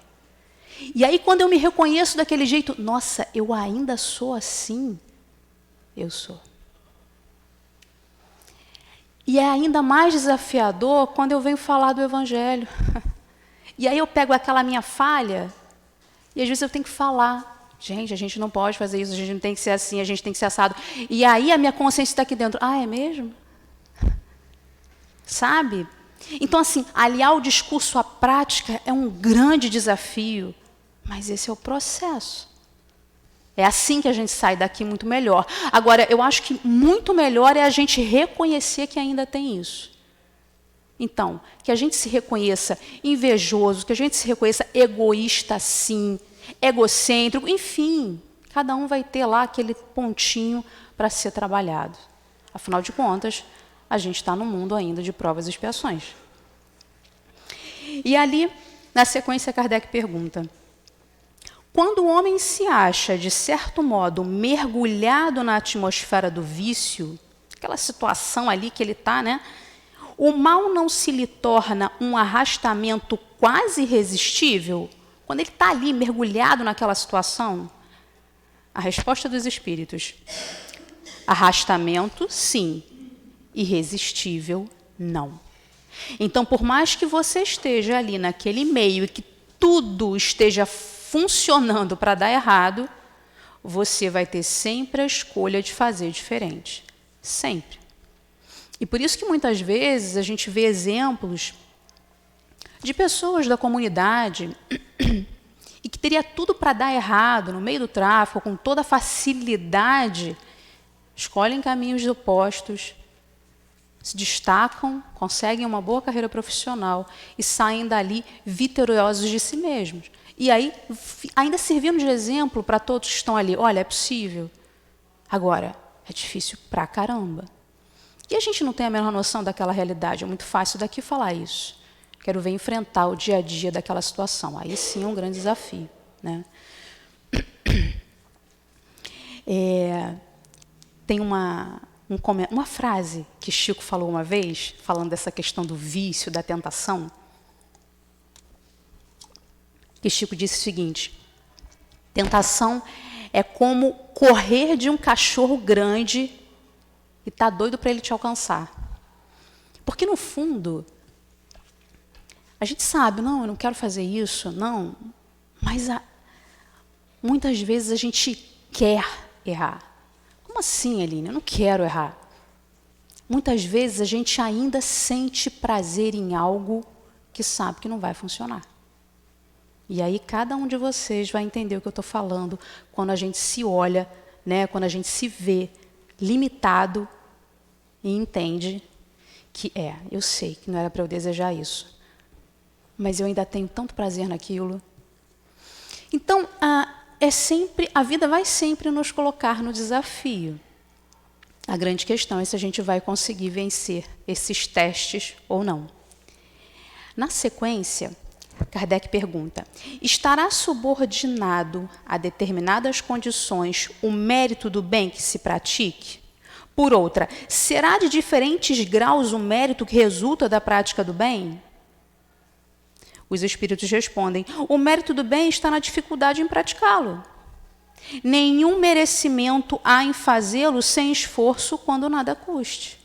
E aí, quando eu me reconheço daquele jeito, nossa, eu ainda sou assim. Eu sou. E é ainda mais desafiador quando eu venho falar do Evangelho. E aí eu pego aquela minha falha e às vezes eu tenho que falar. Gente, a gente não pode fazer isso, a gente não tem que ser assim, a gente tem que ser assado. E aí a minha consciência está aqui dentro. Ah, é mesmo? Sabe? Então, assim, aliar o discurso à prática é um grande desafio, mas esse é o processo. É assim que a gente sai daqui muito melhor. Agora, eu acho que muito melhor é a gente reconhecer que ainda tem isso. Então, que a gente se reconheça invejoso, que a gente se reconheça egoísta, sim, egocêntrico, enfim, cada um vai ter lá aquele pontinho para ser trabalhado. Afinal de contas, a gente está no mundo ainda de provas e expiações. E ali, na sequência, Kardec pergunta, quando o homem se acha, de certo modo, mergulhado na atmosfera do vício, aquela situação ali que ele está, né? O mal não se lhe torna um arrastamento quase irresistível? Quando ele está ali mergulhado naquela situação? A resposta dos espíritos: arrastamento, sim. Irresistível, não. Então, por mais que você esteja ali naquele meio e que tudo esteja funcionando para dar errado, você vai ter sempre a escolha de fazer diferente. Sempre. E por isso que muitas vezes a gente vê exemplos de pessoas da comunidade e que teria tudo para dar errado no meio do tráfico, com toda a facilidade, escolhem caminhos opostos, se destacam, conseguem uma boa carreira profissional e saem dali vitoriosos de si mesmos. E aí, ainda servindo de exemplo para todos que estão ali. Olha, é possível. Agora, é difícil pra caramba. E a gente não tem a menor noção daquela realidade. É muito fácil daqui falar isso. Quero ver enfrentar o dia a dia daquela situação. Aí sim é um grande desafio, né? Tem uma frase que Chico falou uma vez, falando dessa questão do vício, da tentação, que Chico disse o seguinte: tentação é como correr de um cachorro grande e tá doido para ele te alcançar. Porque, no fundo, a gente sabe, não, eu não quero fazer isso, não, mas muitas vezes a gente quer errar. Como assim, Aline? Eu não quero errar. Muitas vezes a gente ainda sente prazer em algo que sabe que não vai funcionar. E aí cada um de vocês vai entender o que eu estou falando quando a gente se olha, né, quando a gente se vê limitado e entende que eu sei que não era para eu desejar isso, mas eu ainda tenho tanto prazer naquilo. Então, a vida vai sempre nos colocar no desafio. A grande questão é se a gente vai conseguir vencer esses testes ou não. Na sequência, Kardec pergunta: estará subordinado a determinadas condições o mérito do bem que se pratique? Por outra, será de diferentes graus o mérito que resulta da prática do bem? Os espíritos respondem: o mérito do bem está na dificuldade em praticá-lo. Nenhum merecimento há em fazê-lo sem esforço quando nada custe.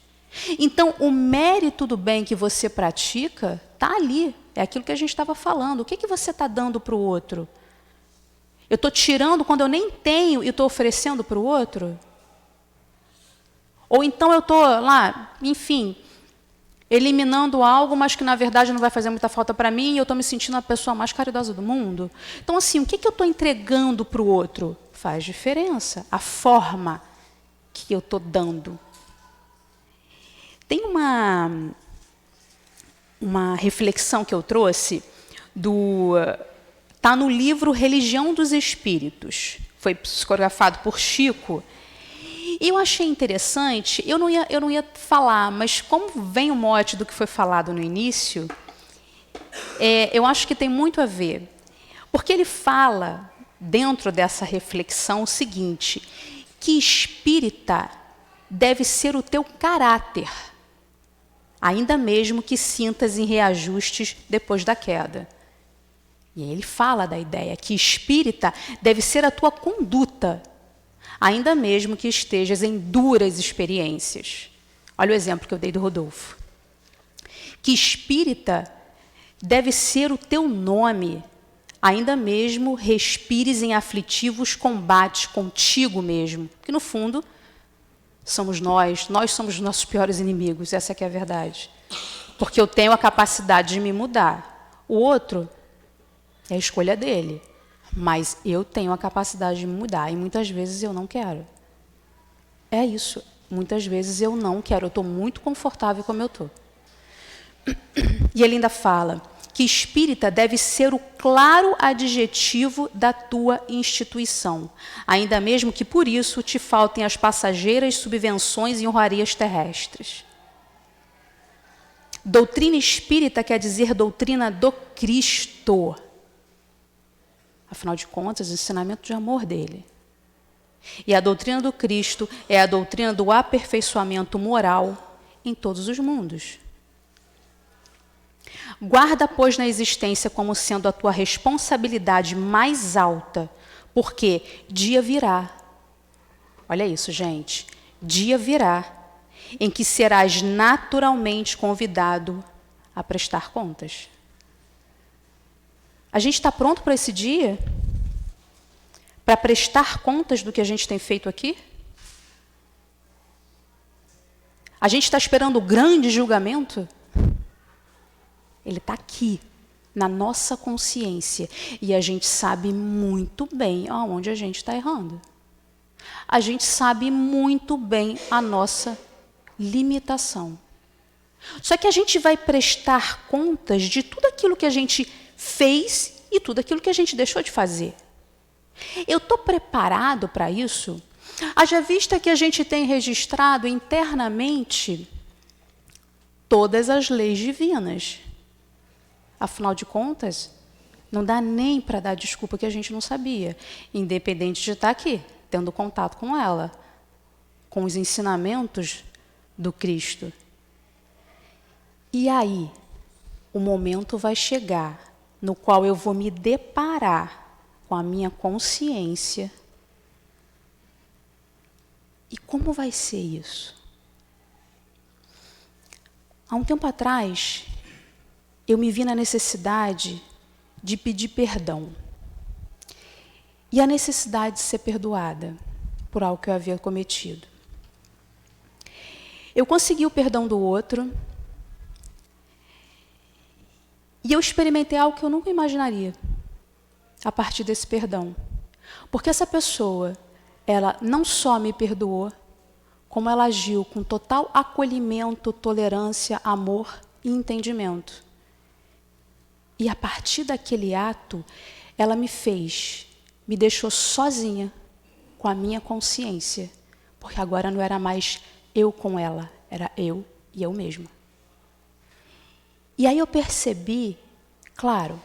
Então, o mérito do bem que você pratica está ali. É aquilo que a gente estava falando. O que você está dando para o outro? Eu estou tirando quando eu nem tenho e estou oferecendo para o outro? Ou então eu estou lá, enfim, eliminando algo, mas que na verdade não vai fazer muita falta para mim e eu estou me sentindo a pessoa mais caridosa do mundo? Então, assim, o que eu estou entregando para o outro? Faz diferença. A forma que eu estou dando. Tem uma reflexão que eu trouxe, está no livro Religião dos Espíritos, foi psicografado por Chico, e eu achei interessante, eu não ia falar, mas como vem o mote do que foi falado no início, eu acho que tem muito a ver, porque ele fala, dentro dessa reflexão, o seguinte, que espírita deve ser o teu caráter, ainda mesmo que sintas em reajustes depois da queda. E aí ele fala da ideia que espírita deve ser a tua conduta, ainda mesmo que estejas em duras experiências. Olha o exemplo que eu dei do Rodolfo. Que espírita deve ser o teu nome, ainda mesmo respires em aflitivos combates contigo mesmo. Porque, no fundo, somos nós somos os nossos piores inimigos, essa é que é a verdade. Porque eu tenho a capacidade de me mudar. O outro é a escolha dele, mas eu tenho a capacidade de me mudar e muitas vezes eu não quero. É isso, muitas vezes eu não quero, eu estou muito confortável como eu estou. E ele ainda fala que espírita deve ser o claro adjetivo da tua instituição, ainda mesmo que por isso te faltem as passageiras subvenções e honrarias terrestres. Doutrina espírita quer dizer doutrina do Cristo. Afinal de contas, ensinamento de amor dele. E a doutrina do Cristo é a doutrina do aperfeiçoamento moral em todos os mundos. Guarda, pois, na existência como sendo a tua responsabilidade mais alta, porque dia virá. Olha isso, gente. Dia virá em que serás naturalmente convidado a prestar contas. A gente está pronto para esse dia? Para prestar contas do que a gente tem feito aqui? A gente está esperando o grande julgamento? Ele está aqui, na nossa consciência. E a gente sabe muito bem aonde a gente está errando. A gente sabe muito bem a nossa limitação. Só que a gente vai prestar contas de tudo aquilo que a gente fez e tudo aquilo que a gente deixou de fazer. Eu estou preparado para isso? Haja vista que a gente tem registrado internamente todas as leis divinas. Afinal de contas, não dá nem para dar desculpa que a gente não sabia, independente de estar aqui, tendo contato com ela, com os ensinamentos do Cristo. E aí, o momento vai chegar no qual eu vou me deparar com a minha consciência. E como vai ser isso? Há um tempo atrás, eu me vi na necessidade de pedir perdão. E a necessidade de ser perdoada por algo que eu havia cometido. Eu consegui o perdão do outro. E eu experimentei algo que eu nunca imaginaria a partir desse perdão. Porque essa pessoa, ela não só me perdoou, como ela agiu com total acolhimento, tolerância, amor e entendimento. E a partir daquele ato, ela me deixou sozinha com a minha consciência. Porque agora não era mais eu com ela, era eu e eu mesma. E aí eu percebi, claro,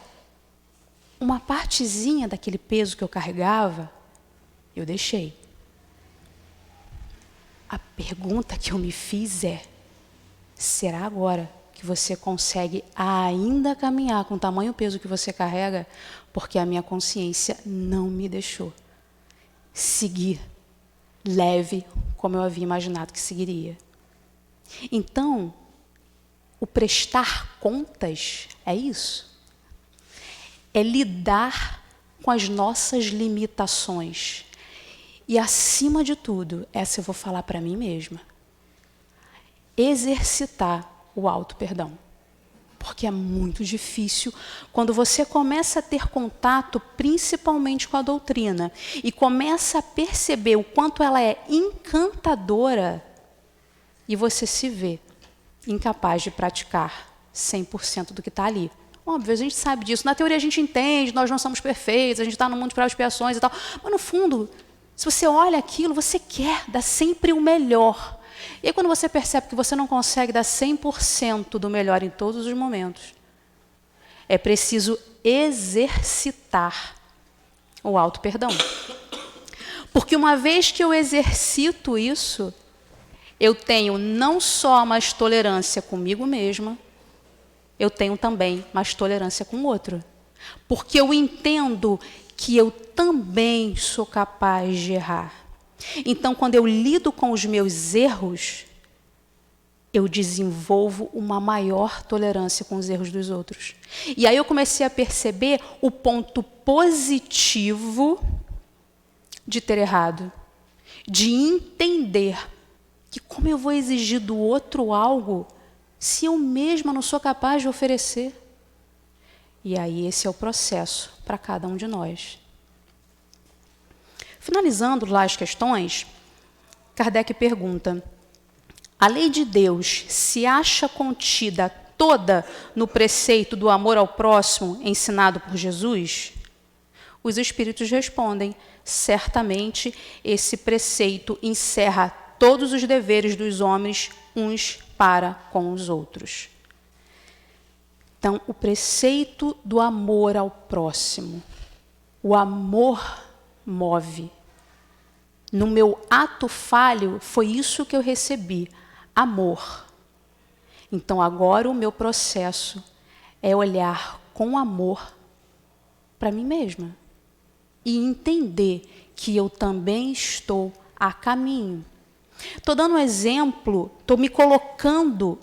uma partezinha daquele peso que eu carregava, eu deixei. A pergunta que eu me fiz é, será agora que você consegue ainda caminhar com o tamanho peso que você carrega? Porque a minha consciência não me deixou seguir leve como eu havia imaginado que seguiria. Então, o prestar contas é isso. É lidar com as nossas limitações. E, acima de tudo, essa eu vou falar para mim mesma. Exercitar o auto-perdão. Porque é muito difícil quando você começa a ter contato, principalmente com a doutrina, e começa a perceber o quanto ela é encantadora, e você se vê incapaz de praticar 100% do que está ali. Óbvio, a gente sabe disso. Na teoria a gente entende, nós não somos perfeitos, a gente está no mundo de provas e expiações e tal. Mas no fundo, se você olha aquilo, você quer dar sempre o melhor. E aí quando você percebe que você não consegue dar 100% do melhor em todos os momentos, é preciso exercitar o auto-perdão. Porque uma vez que eu exercito isso, eu tenho não só mais tolerância comigo mesma, eu tenho também mais tolerância com o outro. Porque eu entendo que eu também sou capaz de errar. Então, quando eu lido com os meus erros, eu desenvolvo uma maior tolerância com os erros dos outros. E aí eu comecei a perceber o ponto positivo de ter errado. De entender que como eu vou exigir do outro algo se eu mesma não sou capaz de oferecer? E aí esse é o processo para cada um de nós. Finalizando lá as questões, Kardec pergunta: a lei de Deus se acha contida toda no preceito do amor ao próximo ensinado por Jesus? Os espíritos respondem: certamente esse preceito encerra todos os deveres dos homens uns para com os outros. Então, o preceito do amor ao próximo. O amor move. No meu ato falho, foi isso que eu recebi, amor. Então, agora o meu processo é olhar com amor para mim mesma e entender que eu também estou a caminho. Estou dando um exemplo, estou me colocando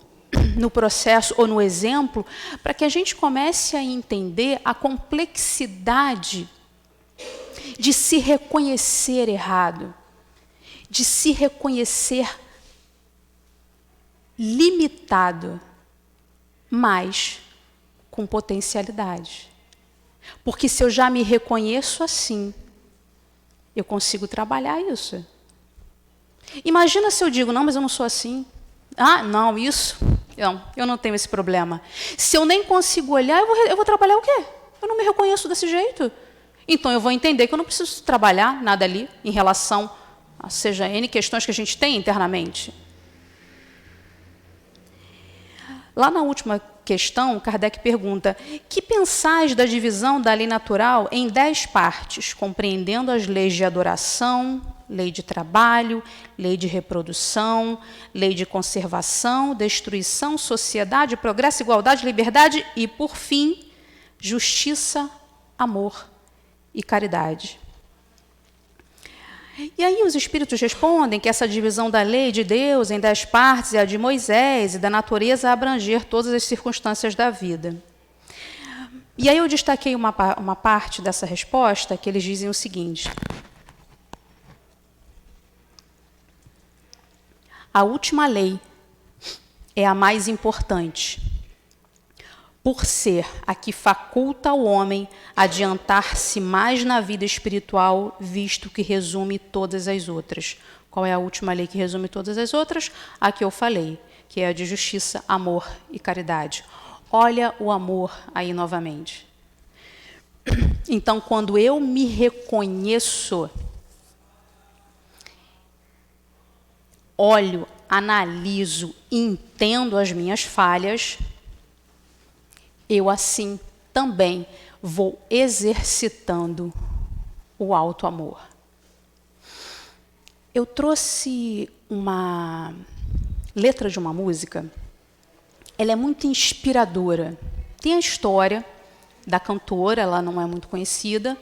no processo ou no exemplo para que a gente comece a entender a complexidade de se reconhecer errado, de se reconhecer limitado, mas com potencialidade. Porque se eu já me reconheço assim, eu consigo trabalhar isso. Imagina se eu digo, não, mas eu não sou assim. Ah, não, isso, eu não tenho esse problema. Se eu nem consigo olhar, eu vou trabalhar o quê? Eu não me reconheço desse jeito. Então eu vou entender que eu não preciso trabalhar nada ali em relação a seja N questões que a gente tem internamente. Lá na última questão, Kardec pergunta: que pensais da divisão da lei natural em 10 partes, compreendendo as leis de adoração, lei de trabalho, lei de reprodução, lei de conservação, destruição, sociedade, progresso, igualdade, liberdade e, por fim, justiça, amor e caridade? E aí os espíritos respondem que essa divisão da lei de Deus em 10 partes é a de Moisés e da natureza a abranger todas as circunstâncias da vida. E aí eu destaquei uma parte dessa resposta que eles dizem o seguinte: a última lei é a mais importante, por ser a que faculta ao homem adiantar-se mais na vida espiritual, visto que resume todas as outras. Qual é a última lei que resume todas as outras? A que eu falei, que é a de justiça, amor e caridade. Olha o amor aí novamente. Então, quando eu me reconheço, olho, analiso, entendo as minhas falhas, eu assim também vou exercitando o alto amor. Eu trouxe uma letra de uma música, ela é muito inspiradora. Tem a história da cantora, ela não é muito conhecida,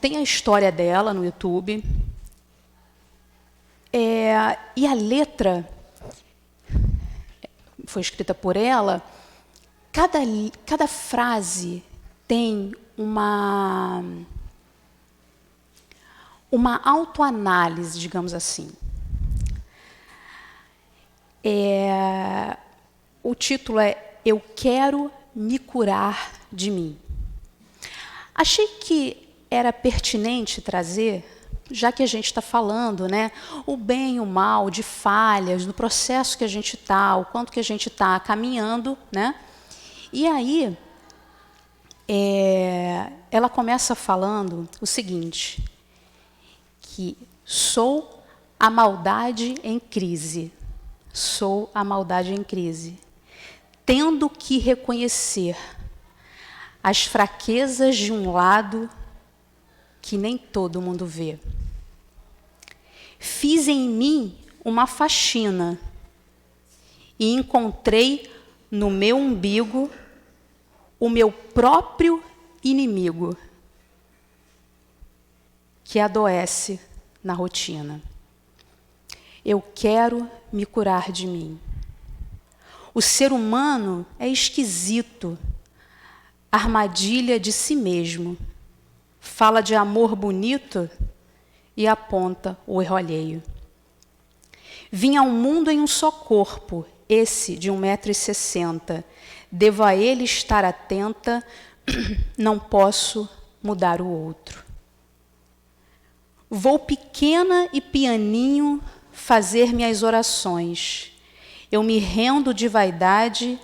tem a história dela no YouTube, e a letra foi escrita por ela. Cada frase tem uma autoanálise, digamos assim. O título é Eu Quero Me Curar de Mim. Achei que era pertinente trazer, já que a gente está falando, né, o bem e o mal, de falhas, do processo que a gente está, o quanto que a gente está caminhando, né? E aí, ela começa falando o seguinte, que sou a maldade em crise, sou a maldade em crise, tendo que reconhecer as fraquezas de um lado que nem todo mundo vê. Fiz em mim uma faxina e encontrei no meu umbigo o meu próprio inimigo, que adoece na rotina. Eu quero me curar de mim. O ser humano é esquisito, armadilha de si mesmo. Fala de amor bonito e aponta o erro alheio. Vim ao mundo em um só corpo, esse de 1,60 m. Devo a ele estar atenta, não posso mudar o outro. Vou pequena e pianinho fazer minhas orações. Eu me rendo de vaidade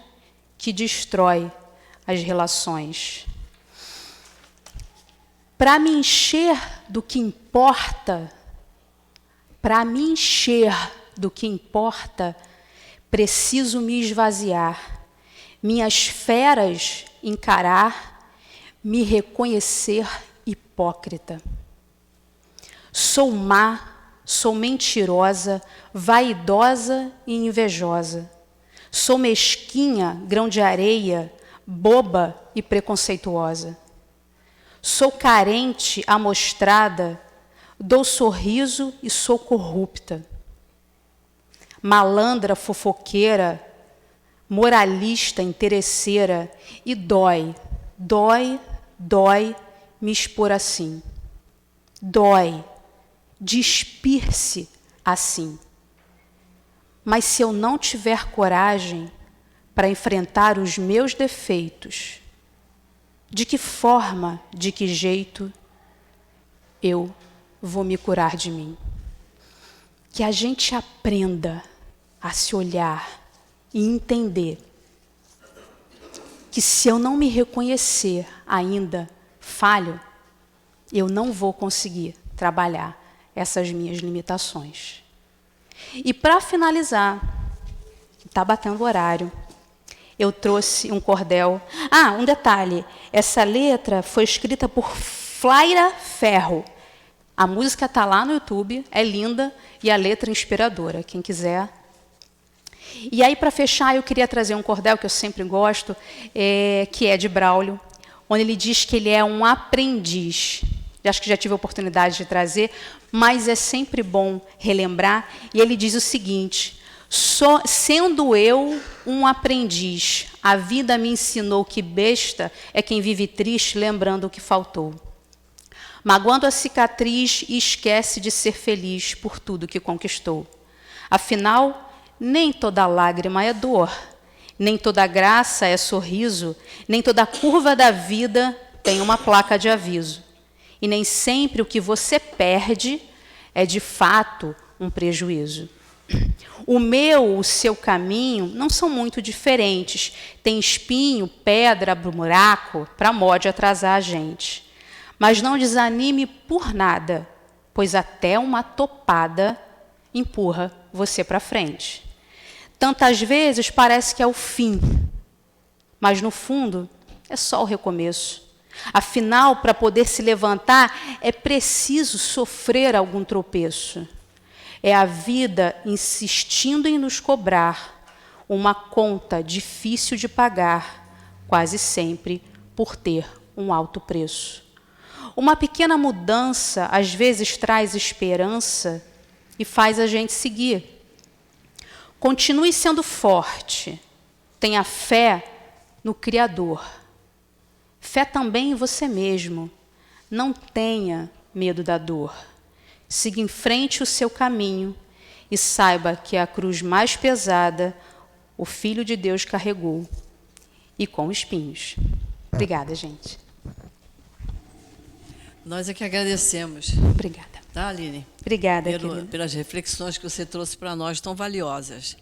que destrói as relações. Para me encher do que importa, preciso me esvaziar, minhas feras encarar, me reconhecer hipócrita. Sou má, sou mentirosa, vaidosa e invejosa. Sou mesquinha, grão de areia, boba e preconceituosa. Sou carente, amostrada, dou sorriso e sou corrupta. Malandra, fofoqueira, moralista, interesseira, e dói me expor assim. Dói despir-se assim. Mas se eu não tiver coragem para enfrentar os meus defeitos, de que forma, de que jeito eu vou me curar de mim? Que a gente aprenda a se olhar e entender que se eu não me reconhecer ainda falho, eu não vou conseguir trabalhar essas minhas limitações. E para finalizar, está batendo o horário, eu trouxe um cordel. Um detalhe, essa letra foi escrita por Flaira Ferro. A música está lá no YouTube, é linda e a letra inspiradora, quem quiser. E aí, para fechar, eu queria trazer um cordel que eu sempre gosto, que é de Braulio, onde ele diz que ele é um aprendiz. Acho que já tive a oportunidade de trazer, mas é sempre bom relembrar. E ele diz o seguinte: sendo eu um aprendiz, a vida me ensinou que besta é quem vive triste lembrando o que faltou. Magoando a cicatriz e esquece de ser feliz por tudo que conquistou. Afinal, nem toda lágrima é dor, nem toda graça é sorriso, nem toda curva da vida tem uma placa de aviso. E nem sempre o que você perde é de fato um prejuízo. O seu caminho não são muito diferentes. Tem espinho, pedra, buraco, para mod atrasar a gente. Mas não desanime por nada, pois até uma topada empurra você para frente. Tantas vezes parece que é o fim, mas no fundo é só o recomeço. Afinal, para poder se levantar, é preciso sofrer algum tropeço. É a vida insistindo em nos cobrar uma conta difícil de pagar, quase sempre por ter um alto preço. Uma pequena mudança, às vezes, traz esperança e faz a gente seguir. Continue sendo forte. Tenha fé no Criador. Fé também em você mesmo. Não tenha medo da dor. Siga em frente o seu caminho e saiba que a cruz mais pesada o Filho de Deus carregou, e com espinhos. Obrigada, gente. Nós é que agradecemos. Obrigada. Tá, Aline? Obrigada, querida. Pelas reflexões que você trouxe para nós, tão valiosas.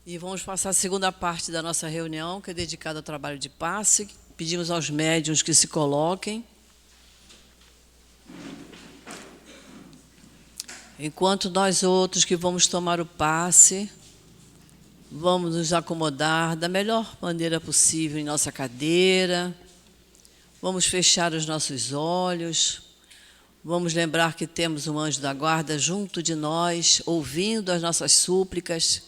E vamos passar a segunda parte da nossa reunião, que é dedicada ao trabalho de passe. Pedimos aos médiuns que se coloquem. Enquanto nós outros que vamos tomar o passe, vamos nos acomodar da melhor maneira possível em nossa cadeira. Vamos fechar os nossos olhos. Vamos lembrar que temos um anjo da guarda junto de nós, ouvindo as nossas súplicas.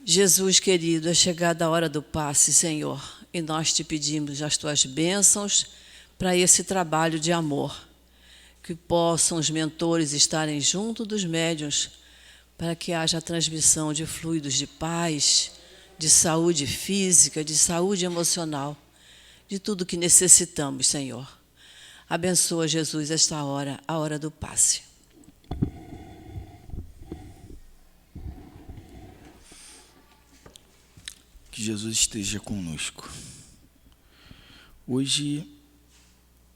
Jesus querido, é chegada a hora do passe, Senhor, e nós te pedimos as tuas bênçãos para esse trabalho de amor. Que possam os mentores estarem junto dos médiuns para que haja a transmissão de fluidos de paz, de saúde física, de saúde emocional, de tudo que necessitamos, Senhor. Abençoa, Jesus, esta hora, a hora do passe. Que Jesus esteja conosco. Hoje,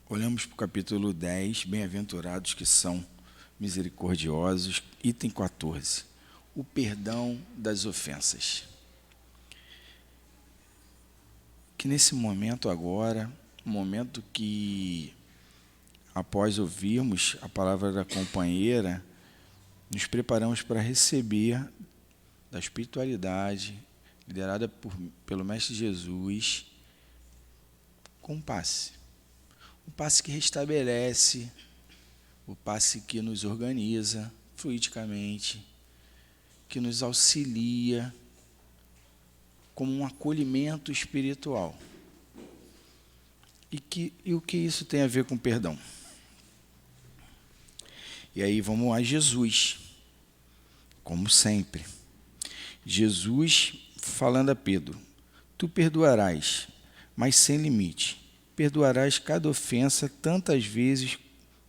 olhamos para o capítulo 10, bem-aventurados que são misericordiosos, item 14, o perdão das ofensas. Que nesse momento agora, um momento que, após ouvirmos a palavra da companheira, nos preparamos para receber da espiritualidade, liderada pelo Mestre Jesus, com um passe. Um passe que restabelece, o passe que nos organiza fluidicamente, que nos auxilia como um acolhimento espiritual. E o que isso tem a ver com perdão? E aí vamos a Jesus, como sempre. Jesus falando a Pedro: tu perdoarás, mas sem limite. Perdoarás cada ofensa tantas vezes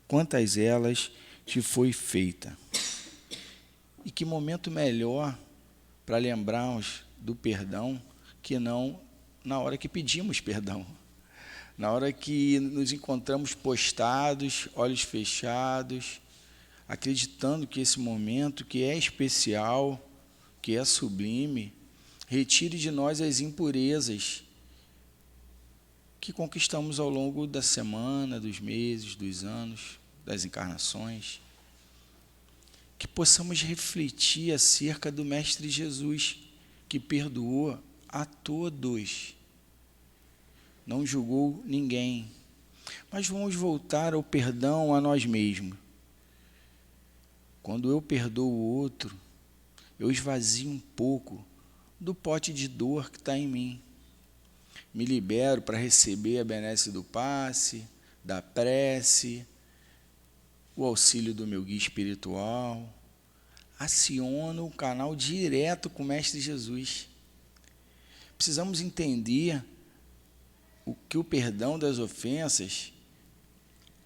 quantas elas te foi feita. E que momento melhor para lembrarmos do perdão que não na hora que pedimos perdão, na hora que nos encontramos postrados, olhos fechados, acreditando que esse momento, que é especial, que é sublime, retire de nós as impurezas que conquistamos ao longo da semana, dos meses, dos anos, das encarnações. Que possamos refletir acerca do Mestre Jesus, que perdoou a todos, não julgou ninguém. Mas vamos voltar ao perdão a nós mesmos. Quando eu perdoo o outro, eu esvazio um pouco do pote de dor que está em mim. Me libero para receber a benesse do passe, da prece, o auxílio do meu guia espiritual. Aciono o canal direto com o Mestre Jesus. Precisamos entender que o perdão das ofensas,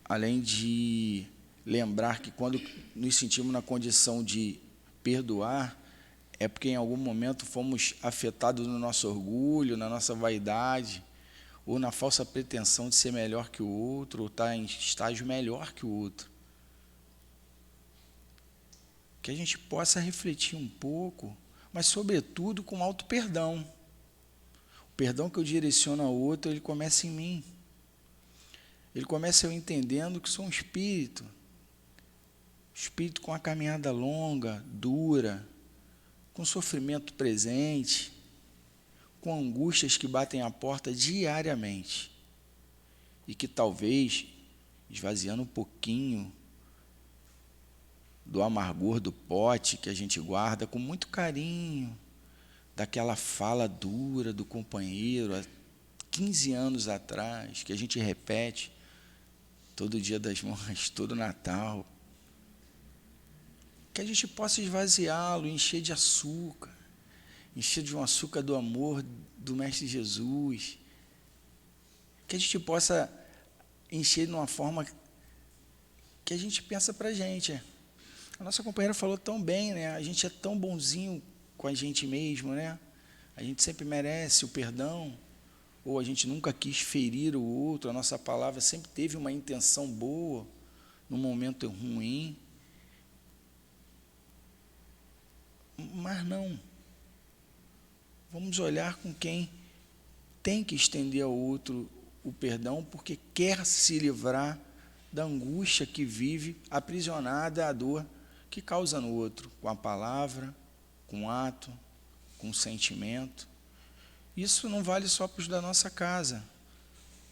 além de lembrar que quando nos sentimos na condição de perdoar, é porque em algum momento fomos afetados no nosso orgulho, na nossa vaidade, ou na falsa pretensão de ser melhor que o outro, ou estar em estágio melhor que o outro. Que a gente possa refletir um pouco, mas sobretudo com auto-perdão. O perdão que eu direciono ao outro, ele começa em mim. Ele começa eu entendendo que sou um espírito com uma caminhada longa, dura, com sofrimento presente, com angústias que batem a porta diariamente. E que talvez, esvaziando um pouquinho do amargor do pote que a gente guarda com muito carinho, daquela fala dura do companheiro há 15 anos atrás, que a gente repete todo dia das mães, todo Natal, que a gente possa esvaziá-lo, encher de açúcar, encher de um açúcar do amor do Mestre Jesus, que a gente possa encher de uma forma que a gente pensa para a gente. A nossa companheira falou tão bem, né? A gente é tão bonzinho com a gente mesmo, né? A gente sempre merece o perdão, ou a gente nunca quis ferir o outro, a nossa palavra sempre teve uma intenção boa, num momento ruim. Mas não. Vamos olhar com quem tem que estender ao outro o perdão, porque quer se livrar da angústia que vive, aprisionada à dor que causa no outro, com a palavra, com o ato, com o sentimento. Isso não vale só para os da nossa casa.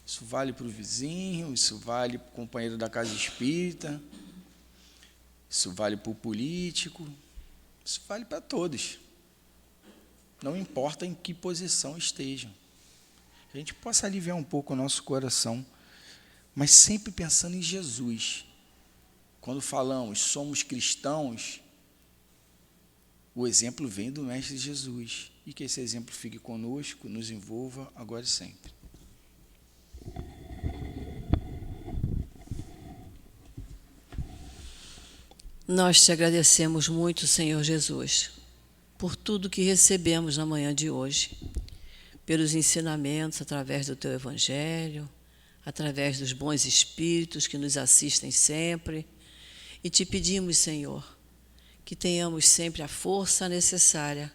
Isso vale para o vizinho, isso vale para o companheiro da casa espírita, isso vale para o político, isso vale para todos. Não importa em que posição estejam. A gente possa aliviar um pouco o nosso coração, mas sempre pensando em Jesus. Quando falamos somos cristãos, o exemplo vem do Mestre Jesus. E que esse exemplo fique conosco, nos envolva agora e sempre. Nós te agradecemos muito, Senhor Jesus, por tudo que recebemos na manhã de hoje, pelos ensinamentos através do Teu Evangelho, através dos bons espíritos que nos assistem sempre, e te pedimos, Senhor, que tenhamos sempre a força necessária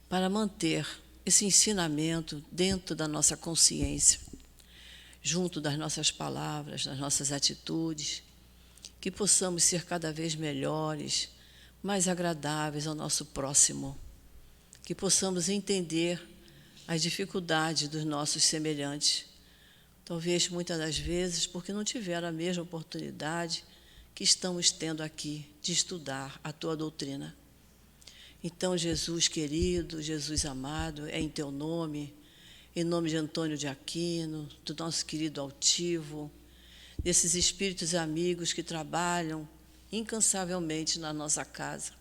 para manter esse ensinamento dentro da nossa consciência, junto das nossas palavras, das nossas atitudes, que possamos ser cada vez melhores, mais agradáveis ao nosso próximo, que possamos entender as dificuldades dos nossos semelhantes, talvez muitas das vezes porque não tiveram a mesma oportunidade que estamos tendo aqui de estudar a Tua doutrina. Então, Jesus querido, Jesus amado, é em Teu nome, em nome de Antônio de Aquino, do nosso querido altivo, desses espíritos amigos que trabalham incansavelmente na nossa casa,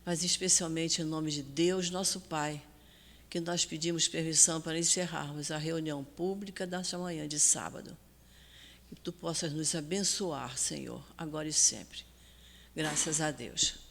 mas especialmente em nome de Deus, nosso Pai, que nós pedimos permissão para encerrarmos a reunião pública desta manhã de sábado. Que Tu possas nos abençoar, Senhor, agora e sempre. Graças a Deus.